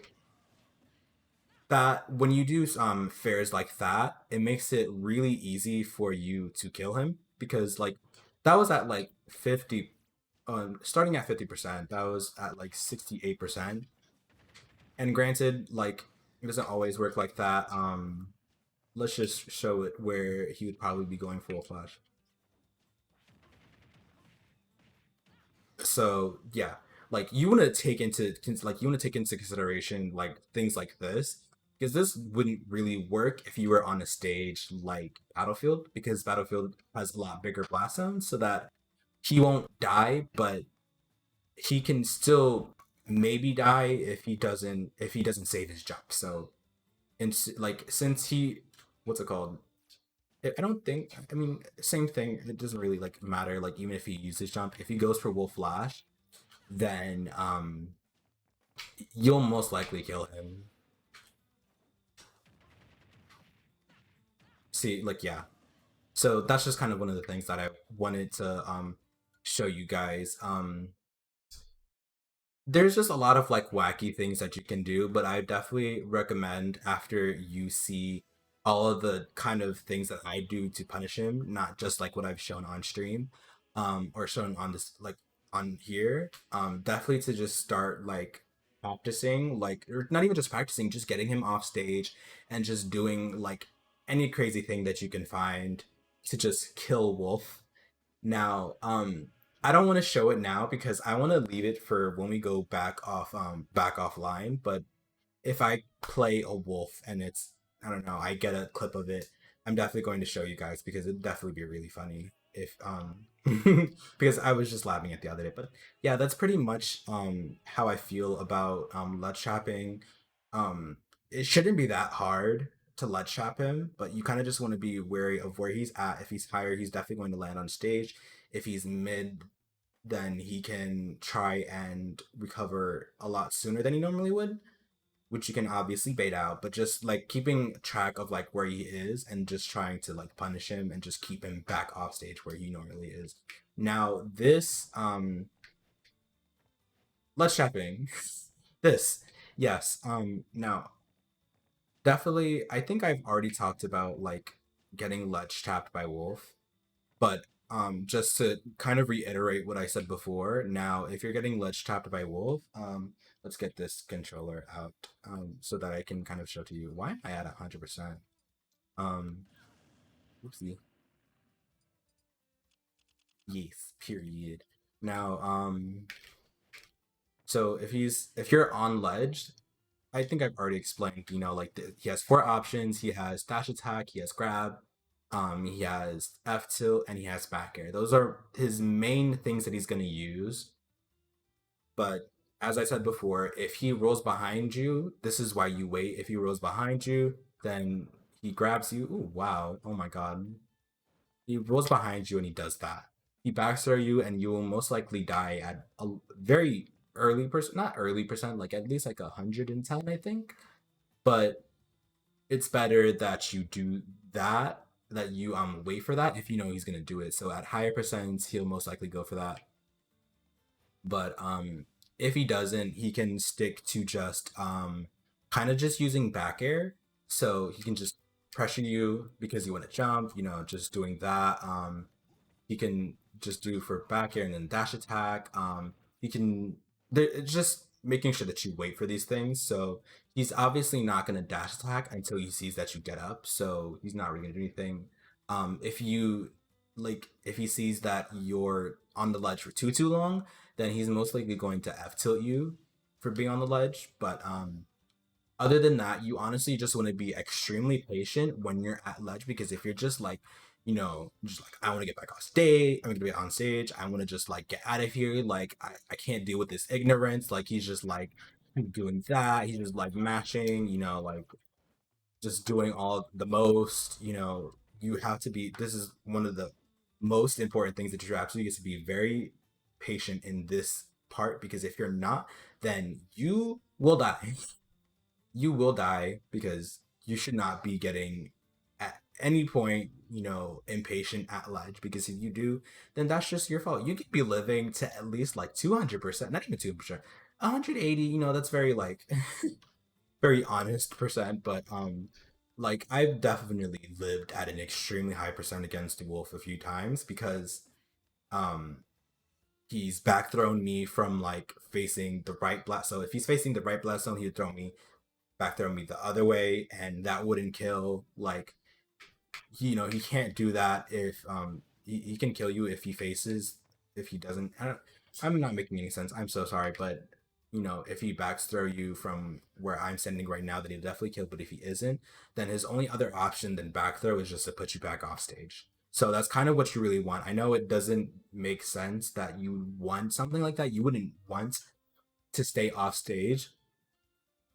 A: that when you do fairs like that, it makes it really easy for you to kill him because like that was at like 50 starting at 50%, that was at like 68%. And granted, like it doesn't always work like that. Let's just show it where he would probably be going full flash. So yeah, like you want to take into consideration like things like this because this wouldn't really work if you were on a stage like Battlefield because Battlefield has a lot bigger blast zones so that he won't die, but he can still maybe die if he doesn't save his jump. So and like since he what's it called? I don't think. I mean, same thing. It doesn't really like matter. Like even if he uses jump, if he goes for Wolf Flash, then you'll most likely kill him. See, like yeah. So that's just kind of one of the things that I wanted to show you guys. There's just a lot of like wacky things that you can do, but I definitely recommend after you see all of the kind of things that I do to punish him, not just like what I've shown on stream, or shown on this like on here, definitely to just start like practicing, like or not even just practicing, just getting him off stage and just doing like any crazy thing that you can find to just kill Wolf. Now, I don't want to show it now because I want to leave it for when we go back offline. But if I play a wolf and it's I don't know, I get a clip of it, I'm definitely going to show you guys because it'd definitely be really funny. if because I was just laughing at the other day. But yeah, that's pretty much how I feel about ledge trapping. It shouldn't be that hard to ledge trap him, but you kind of just want to be wary of where he's at. If he's higher, he's definitely going to land on stage. If he's mid, then he can try and recover a lot sooner than he normally would, which you can obviously bait out, but just like keeping track of like where he is and just trying to like punish him and just keep him back off stage where he normally is. Now this let's trapping. This. Yes. Now definitely I think I've already talked about like getting ledge tapped by Wolf. But just to kind of reiterate what I said before, now if you're getting ledge tapped by Wolf, let's get this controller out so that I can kind of show to you why am I at 100%. Um, Oopsie. Yes. Period. Now, so if you're on ledge, I think I've already explained. Like he has four options. He has dash attack. He has grab. He has F tilt and he has back air. Those are his main things that he's gonna use. But as I said before, if he rolls behind you, this is why you wait. If he rolls behind you, then he grabs you. Ooh, wow. Oh my god. He rolls behind you and he does that. He backthrow you and you will most likely die at a very early percent, not early percent, like at least like 110, I think. But it's better that you do that, that you wait for that if you know he's gonna do it. So at higher percents, he'll most likely go for that. But if he doesn't, he can stick to just kind of just using back air. So he can just pressure you because you want to jump, just doing that. He can just do for back air and then dash attack. He can it's just making sure that you wait for these things. So he's obviously not going to dash attack until he sees that you get up. So he's not really going to do anything. If you if he sees that you're on the ledge for too long, then he's most likely going to F tilt you for being on the ledge. But other than that, you honestly just want to be extremely patient when you're at ledge because if you're just like, just like I want to get back on stage, I'm gonna be on stage, I want to just like get out of here, like I can't deal with this ignorance. Like he's just like doing that, he's just like mashing, like just doing all the most, you have to be this is one of the most important things that you absolutely get to be very patient in this part because if you're not, then you will die. You will die because you should not be getting at any point, impatient at ledge because if you do, then that's just your fault. You could be living to at least like 200%, not even 200%, 180, that's very like very honest percent, but like I've definitely lived at an extremely high percent against the wolf a few times because um he's back thrown me from like facing the right blast. So if he's facing the right blast zone, he would throw me back throw me the other way, and that wouldn't kill. Like he can't do that if he can kill you if he faces if he doesn't. I'm not making any sense. I'm so sorry, but if he backs throw you from where I'm standing right now, then he'll definitely kill. But if he isn't, then his only other option than back throw is just to put you back off stage. So that's kind of what you really want. I know it doesn't make sense that you want something like that. You wouldn't want to stay off stage,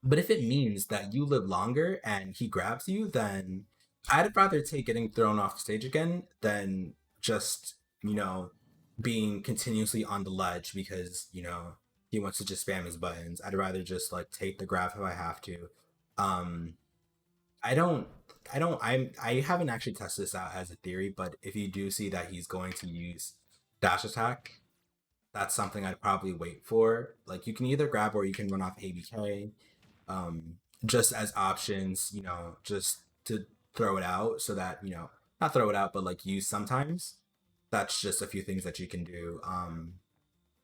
A: but if it means that you live longer and he grabs you, then I'd rather take getting thrown off stage again than just, you know, being continuously on the ledge because, he wants to just spam his buttons. I'd rather just like take the grab if I have to. Um I don't I haven't actually tested this out as a theory, but if you do see that he's going to use dash attack, that's something I'd probably wait for. Like you can either grab or you can run off ABK, um, just as options, just to throw it out so that, not throw it out, but like use sometimes. That's just a few things that you can do.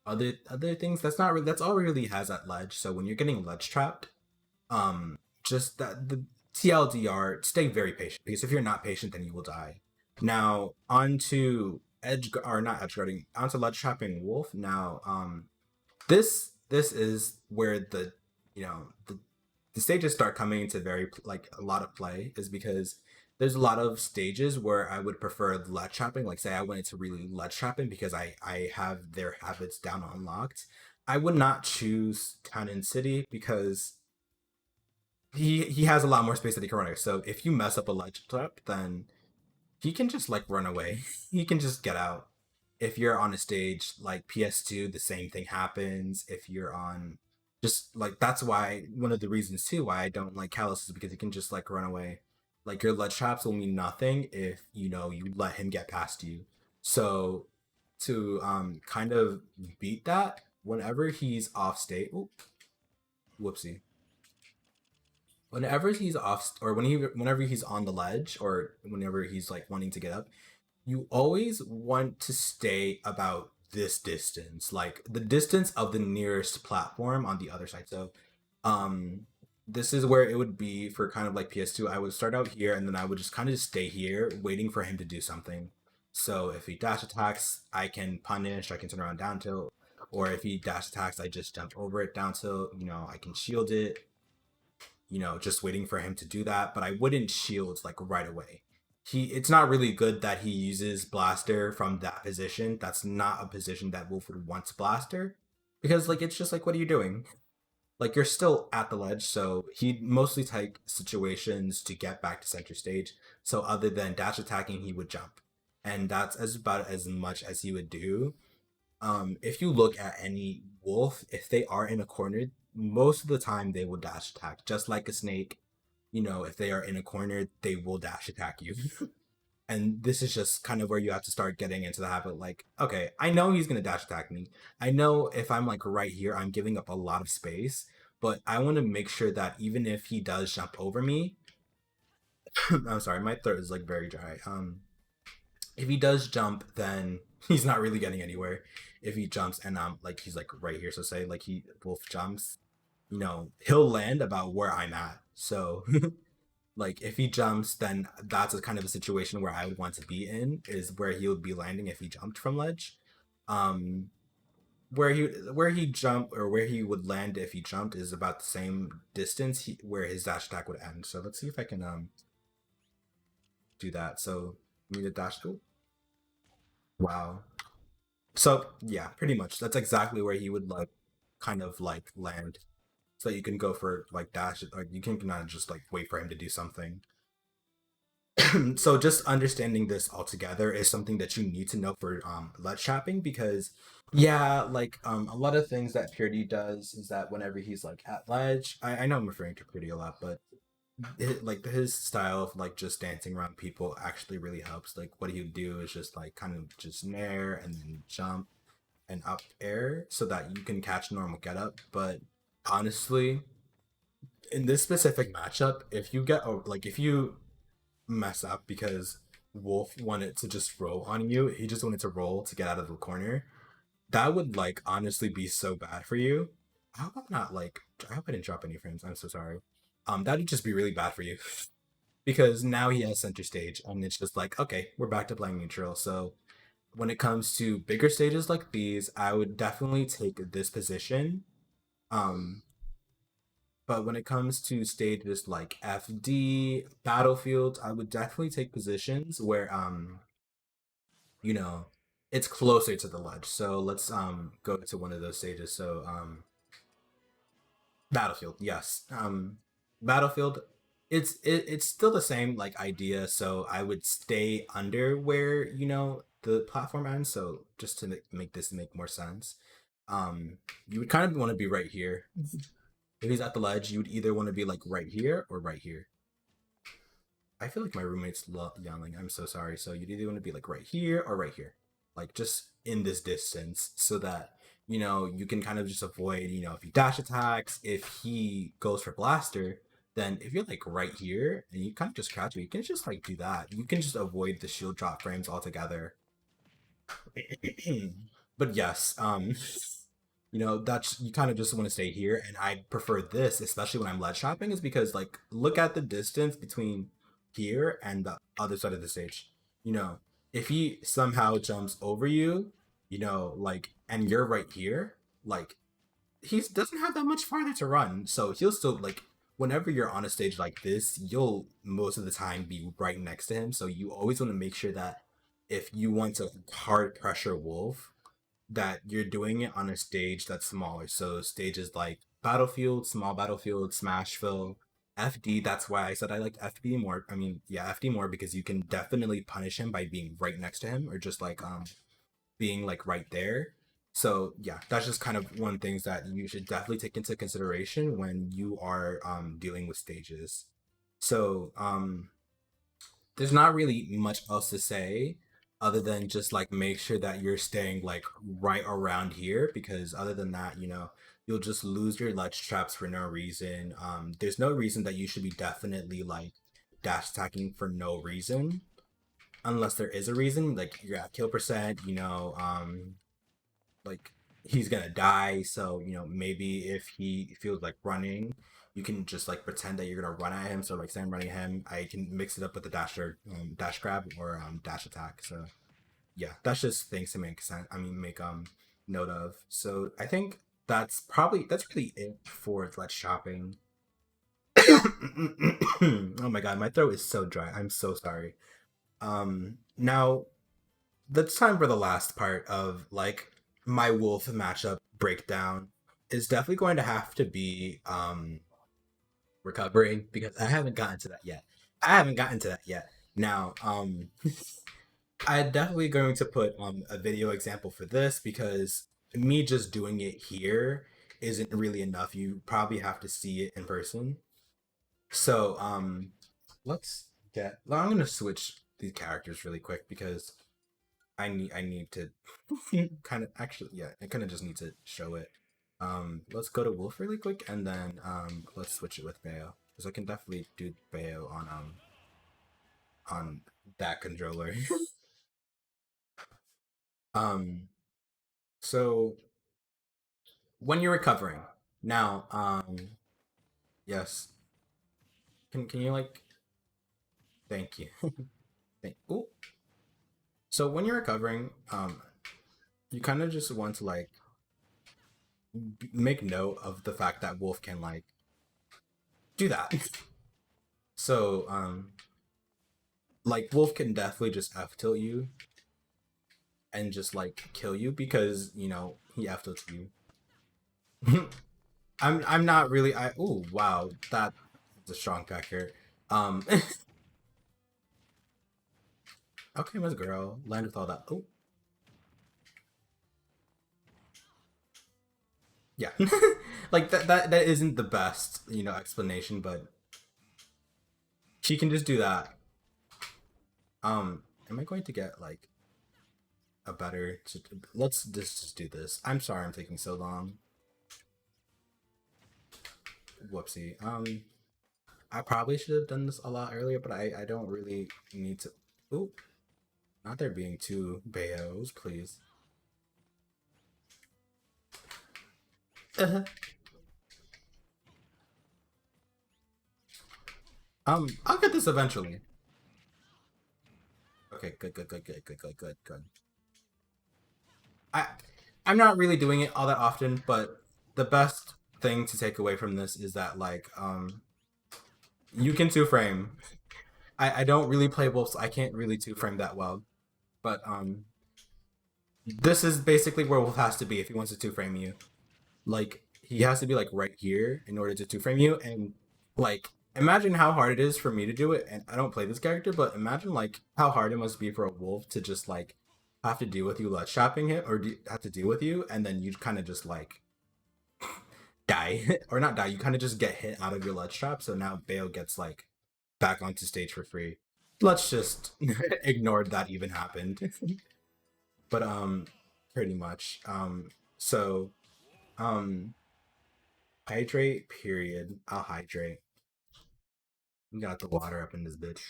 A: Other things that's not really that's all he really has at ledge. So when you're getting ledge trapped, just that the TLDR, stay very patient because if you're not patient, then you will die. Now on to edge or not edge guarding, onto ledge trapping wolf. Now, this is where the stages start coming into very like a lot of play is because there's a lot of stages where I would prefer ledge trapping. Like say I went into really ledge trapping because I have their habits down unlocked. I would not choose Town and City because he has a lot more space that he can run. So if you mess up a ledge trap, then he can just like run away. He can just get out. If you're on a stage like PS2, the same thing happens. If you're on just like that's why one of the reasons too why I don't like Callus is because he can just like run away. Like your ledge traps will mean nothing if you know you let him get past you. So to kind of beat that, whenever he's off state, oop, whoopsie. Whenever he's off or whenever he's on the ledge or whenever he's like wanting to get up, you always want to stay about this distance, like the distance of the nearest platform on the other side. So, um, this is where it would be for kind of like PS2. I would start out here and then I would just kind of stay here, waiting for him to do something. So if he dash attacks, I can punish, I can turn around down tilt, or if he dash attacks, I just jump over it down tilt. You know, I can shield it, just waiting for him to do that, but I wouldn't shield like right away. It's not really good that he uses blaster from that position. That's not a position that Wolf would want to blaster because like it's just like what are you doing? Like you're still at the ledge, so he mostly take situations to get back to center stage. So other than dash attacking, he would jump. And that's as about as much as he would do. If you look at any wolf, if they are in a corner, most of the time they will dash attack. Just like a snake, if they are in a corner, they will dash attack you. And this is just kind of where you have to start getting into the habit. Like, okay, I know he's gonna dash attack me. I know if I'm like right here, I'm giving up a lot of space. But I want to make sure that even if he does jump over me, I'm sorry, my throat is like very dry. If he does jump, then he's not really getting anywhere. If he jumps and like he's like right here, so say like he wolf jumps, he'll land about where I'm at. So like if he jumps, then that's a kind of a situation where I would want to be in, is where he would be landing if he jumped from ledge. Um where he jump or where he would land if he jumped is about the same distance where his dash attack would end. So let's see if I can do that. So me to dash. Oh, wow. So yeah, pretty much. That's exactly where he would like kind of like land. So you can go for like dash, like you can not just like wait for him to do something. So just understanding this altogether is something that you need to know for ledge trapping because yeah, like a lot of things that Purity does is that whenever he's like at ledge, I know I'm referring to Purity a lot, but like his style of like just dancing around people actually really helps. Like what he would do is just like kind of just nair and then jump and up air so that you can catch normal get up. But honestly, in this specific matchup, if you mess up because Wolf wanted to just roll on you, he just wanted to roll to get out of the corner. That would like honestly be so bad for you. I hope I'm not like I hope I didn't drop any frames. I'm so sorry. That'd just be really bad for you because now he has center stage and it's just like okay, we're back to playing neutral. So when it comes to bigger stages like these, I would definitely take this position. Um, but when it comes to stages like FD, Battlefield, I would definitely take positions where you know, it's closer to the ledge. So let's go to one of those stages. So Battlefield, yes. Battlefield, it's still the same like idea. So I would stay under where the platform ends. So just to make this make more sense, you would kind of want to be right here. If he's at the ledge, you would either want to be like right here or right here. I feel like my roommate's yelling. I'm so sorry. So you'd either want to be like right here or right here, like just in this distance, so that you can kind of just avoid. If he dash attacks, if he goes for blaster, then if you're like right here and you kind of just crouch, you can just like do that. You can just avoid the shield drop frames altogether. But yes, that's you kind of just want to stay here, and I prefer this, especially when I'm ledge shopping, is because like look at the distance between here and the other side of the stage. You know, if he somehow jumps over you, like, and you're right here, like he doesn't have that much farther to run, so he'll still like whenever you're on a stage like this, you'll most of the time be right next to him. So you always want to make sure that if you want to hard pressure Wolf, that you're doing it on a stage that's smaller. So stages like Battlefield, Small Battlefield, Smashville, FD. That's why I said I liked FB more. I mean, yeah, FD more because you can definitely punish him by being right next to him or just like being like right there. So yeah, that's just kind of one things that you should definitely take into consideration when you are dealing with stages. So there's not really much else to say other than just like make sure that you're staying like right around here because other than that, you'll just lose your ledge traps for no reason. There's no reason that you should be definitely like dash attacking for no reason unless there is a reason, like you're at kill percent, like he's gonna die. So maybe if he feels like running, you can just like pretend that you're gonna run at him. So like say I'm running him, I can mix it up with the dash grab or dash attack. So yeah, that's just things to make sense. I mean, make note of. So I think that's really it for Let's Shopping. Oh my god, my throat is so dry. I'm so sorry. Now that's time for the last part of like my wolf matchup breakdown is definitely going to have to be recovering because I haven't gotten to that yet. Now, I'm definitely going to put a video example for this because me just doing it here isn't really enough. You probably have to see it in person. So, let's I'm gonna switch these characters really quick because I need to kind of actually yeah, I kind of just need to show it. Let's go to Wolf really quick and then let's switch it with Bayo because I can definitely do Bayo on that controller. um, so when you're recovering now, yes, can you like thank you. Ooh. So when you're recovering, you kind of just want to like make note of the fact that Wolf can like do that. So like Wolf can definitely just F tilt you and just like kill you because he F tilts you. I'm not really I oh wow that's a strong packer. Um okay, Miss Girl, land with all that. Oh yeah. Like that isn't the best, explanation, but she can just do that. Am I going to get like a better let's just do this. I'm sorry I'm taking so long. Whoopsie. I probably should have done this a lot earlier, but I don't really need to. Ooh, not there being two Bayos, please. Uh-huh. I'll get this eventually. Okay, good. I I'm not really doing it all that often, but the best thing to take away from this is that like you can two frame. I don't really play wolves, so I can't really two frame that well, but this is basically where Wolf has to be if he wants to two frame you. Like he has to be like right here in order to two frame you, and like imagine how hard it is for me to do it. And I don't play this character, but imagine like how hard it must be for a wolf to just like have to deal with you let shopping him or have to deal with you, and then you kind of just like die or not die. You kind of just get hit out of your ledge trap. So now Bale gets like back onto stage for free. Let's just ignore that even happened. But pretty much. So um hydrate, period. I'll hydrate. We got the water up in this bitch.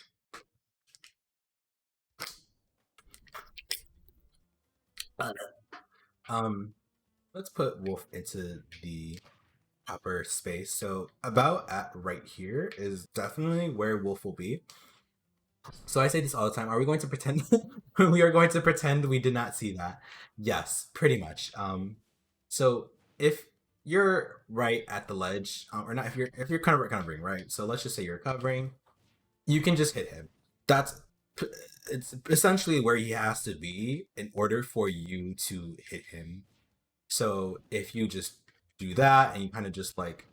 A: Um, let's put Wolf into the upper space. So about at right here is definitely where Wolf will be. So I say this all the time. Are we going to pretend we are going to pretend we did not see that? Yes, pretty much. So if you're right at the ledge, or not. If you're kind of recovering, right? So let's just say you're recovering, you can just hit him. That's it's essentially where he has to be in order for you to hit him. So if you just do that and you kind of just like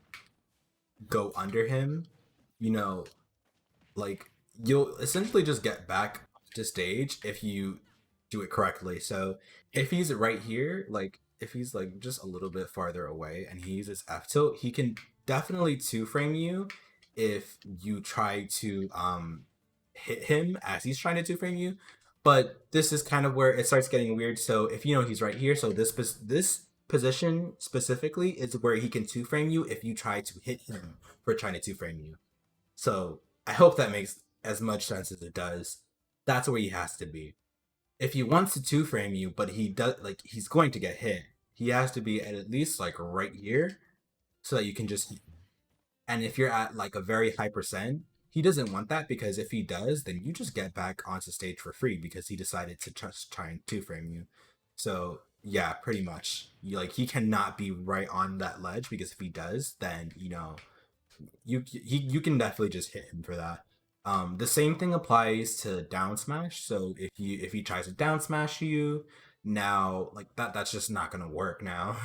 A: go under him, you know, like you'll essentially just get back to stage if you do it correctly. So if he's right here, like if he's like just a little bit farther away and he uses F tilt, he can definitely two frame you if you try to hit him as he's trying to two frame you. But this is kind of where it starts getting weird. So if you know he's right here, so this position specifically is where he can two frame you if you try to hit him for trying to two frame you. So I hope that makes as much sense as it does. That's where he has to be. If he wants to two frame you, but he does like he's going to get hit, he has to be at least like right here so that you can just. And if you're at like a very high percent, he doesn't want that because if he does, then you just get back onto stage for free because he decided to just try and two frame you. So yeah, pretty much. Like he cannot be right on that ledge because if he does, then you can definitely just hit him for that. The same thing applies to down smash. So if he tries to down smash you, now like that's just not gonna work now.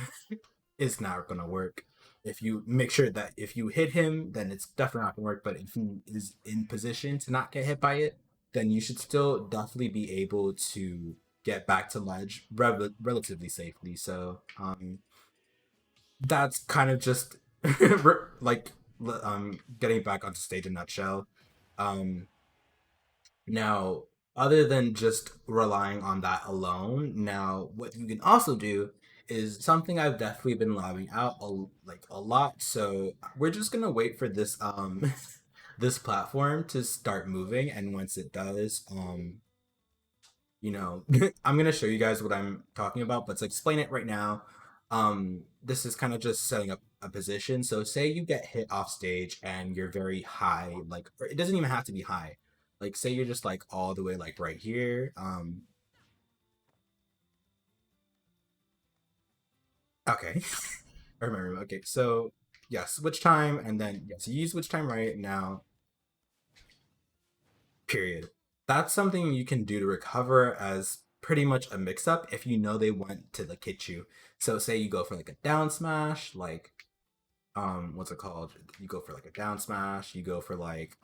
A: It's not gonna work. If you make sure that if you hit him, then it's definitely not gonna work. But if he is in position to not get hit by it, then you should still definitely be able to get back to ledge relatively safely. So that's kind of just like getting back onto stage in a nutshell. Um, now, other than just relying on that alone, now what you can also do is something I've definitely been lobbing out like a lot. So we're just gonna wait for this this platform to start moving, and once it does, I'm gonna show you guys what I'm talking about, but to explain it right now, this is kind of just setting up a position. So say you get hit off stage and you're very high, like or it doesn't even have to be high. Like say you're just like all the way like right here. Okay. I remember. Okay, so yeah, switch time and then yes, you use switch time right now. Period. That's something you can do to recover as pretty much a mix up if you know they want to like hit you. So say you go for like a down smash, like what's it called? You go for like a down smash, you go for like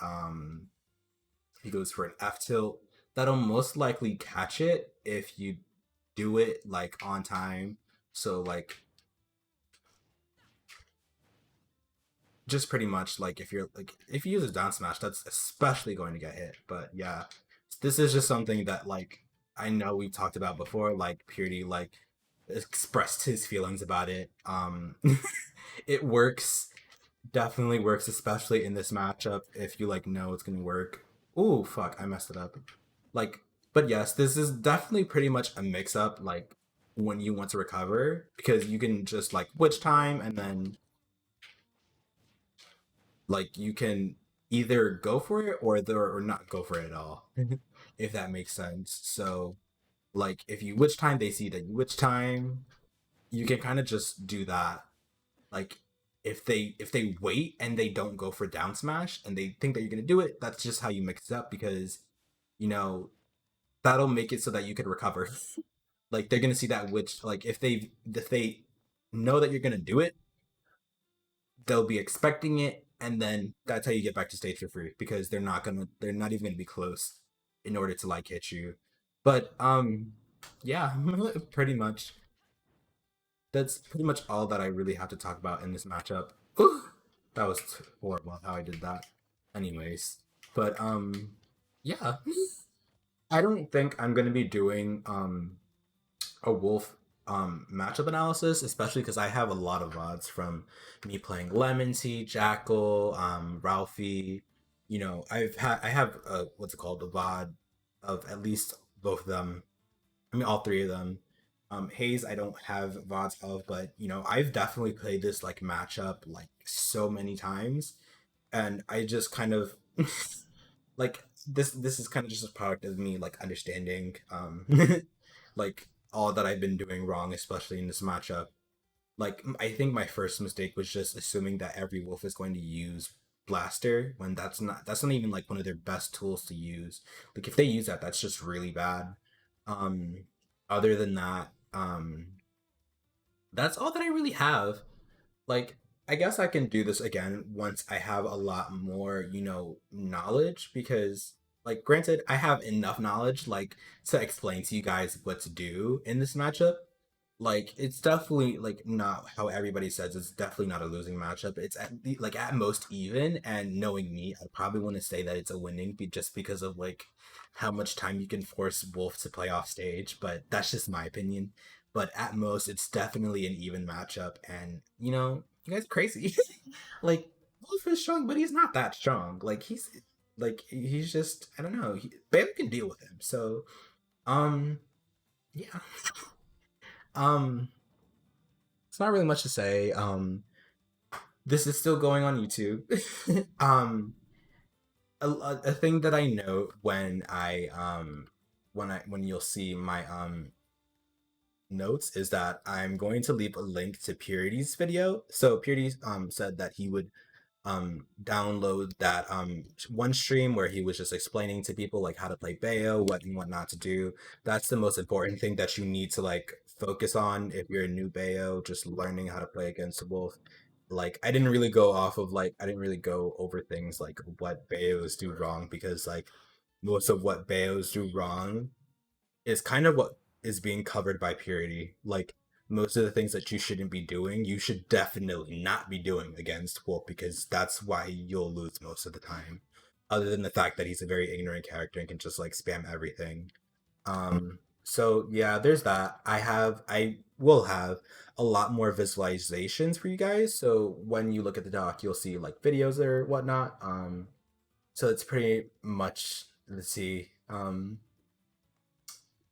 A: he goes for an F tilt. That'll most likely catch it if you do it like on time. So like just pretty much like if you use a down smash, that's especially going to get hit. But yeah, this is just something that like I know we talked about before. Like Purity like expressed his feelings about it. It works, definitely works, especially in this matchup if you like know it's gonna work. Ooh, fuck, I messed it up. Like, but yes, this is definitely pretty much a mix up. Like when you want to recover because you can just like witch time and then like you can either go for it or not go for it at all if that makes sense. So like if you witch time they see that you witch time, you can kind of just do that. Like if they wait and they don't go for down smash and they think that you're gonna do it, that's just how you mix it up because you know that'll make it so that you can recover. Like they're gonna see that witch, like if they know that you're gonna do it, they'll be expecting it, and then that's how you get back to stage for free because they're not even gonna be close in order to like hit you. But yeah, pretty much that's pretty much all that I really have to talk about in this matchup. That was horrible how I did that. Anyways, but yeah, I don't think I'm gonna be doing a wolf matchup analysis, especially because I have a lot of VODs from me playing Lemon Tea, Jackal, Ralphie. I have what's it called, a VOD of at least both of them. I mean all three of them. Hayes I don't have VODs of, but I've definitely played this like matchup like so many times, and I just kind of like this is kind of just a product of me like understanding like all that I've been doing wrong, especially in this matchup. Like I think my first mistake was just assuming that every wolf is going to use blaster when that's not even like one of their best tools to use. Like if they use that, that's just really bad. Um, other than that, that's all that I really have. Like I guess I can do this again once I have a lot more, knowledge because like granted, I have enough knowledge like to explain to you guys what to do in this matchup. Like it's definitely like not how everybody says it's definitely not a losing matchup. It's like at most even, and knowing me, I probably want to say that it's a winning just because of like how much time you can force Wolf to play off stage, but that's just my opinion. But at most it's definitely an even matchup, and you guys are crazy. Like Wolf is strong, but he's not that strong. He's just I don't know. Bailey can deal with him. So um yeah. Um it's not really much to say. This is still going on YouTube. um, a thing that I note when you'll see my notes is that I'm going to leave a link to Purity's video. So Purity said that he would download that one stream where he was just explaining to people like how to play bayo, what and what not to do. That's the most important thing that you need to like focus on if you're a new bayo, just learning how to play against the wolf. Like I didn't really go over things like what bayos do wrong because like most of what bayos do wrong is kind of what is being covered by Purity. Like most of the things that you shouldn't be doing, you should definitely not be doing against Wolf because that's why you'll lose most of the time. Other than the fact that he's a very ignorant character and can just like spam everything. So yeah, there's that. I will have a lot more visualizations for you guys. So when you look at the doc, you'll see like videos or whatnot. So it's pretty much let's see.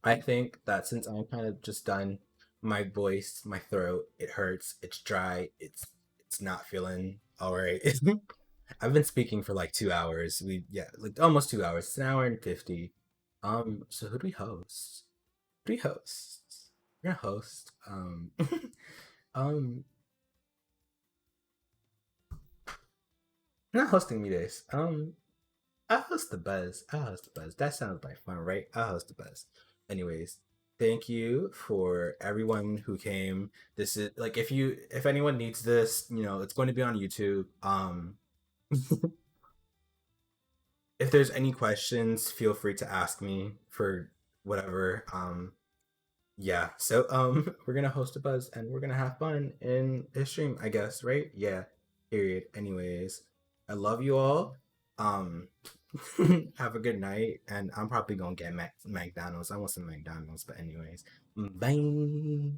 A: I think that since I'm kind of just done, my voice, my throat, it hurts, it's dry, it's not feeling all right. I've been speaking for like 2 hours. Like almost 2 hours. It's an hour and 50. So who do we host? Who do we host? We're gonna host. Um, we're not hosting me days. I'll host the buzz. I'll host the buzz. That sounds like fun, right? I'll host the buzz. Anyways, thank you for everyone who came. This is like if anyone needs this, it's going to be on YouTube. If there's any questions, feel free to ask me for whatever. Yeah. So we're gonna host a buzz and we're gonna have fun in this stream, I guess, right? Yeah. Period. Anyways, I love you all. Um have a good night and I'm probably gonna get McDonald's. I want some McDonald's, but anyways. Bye.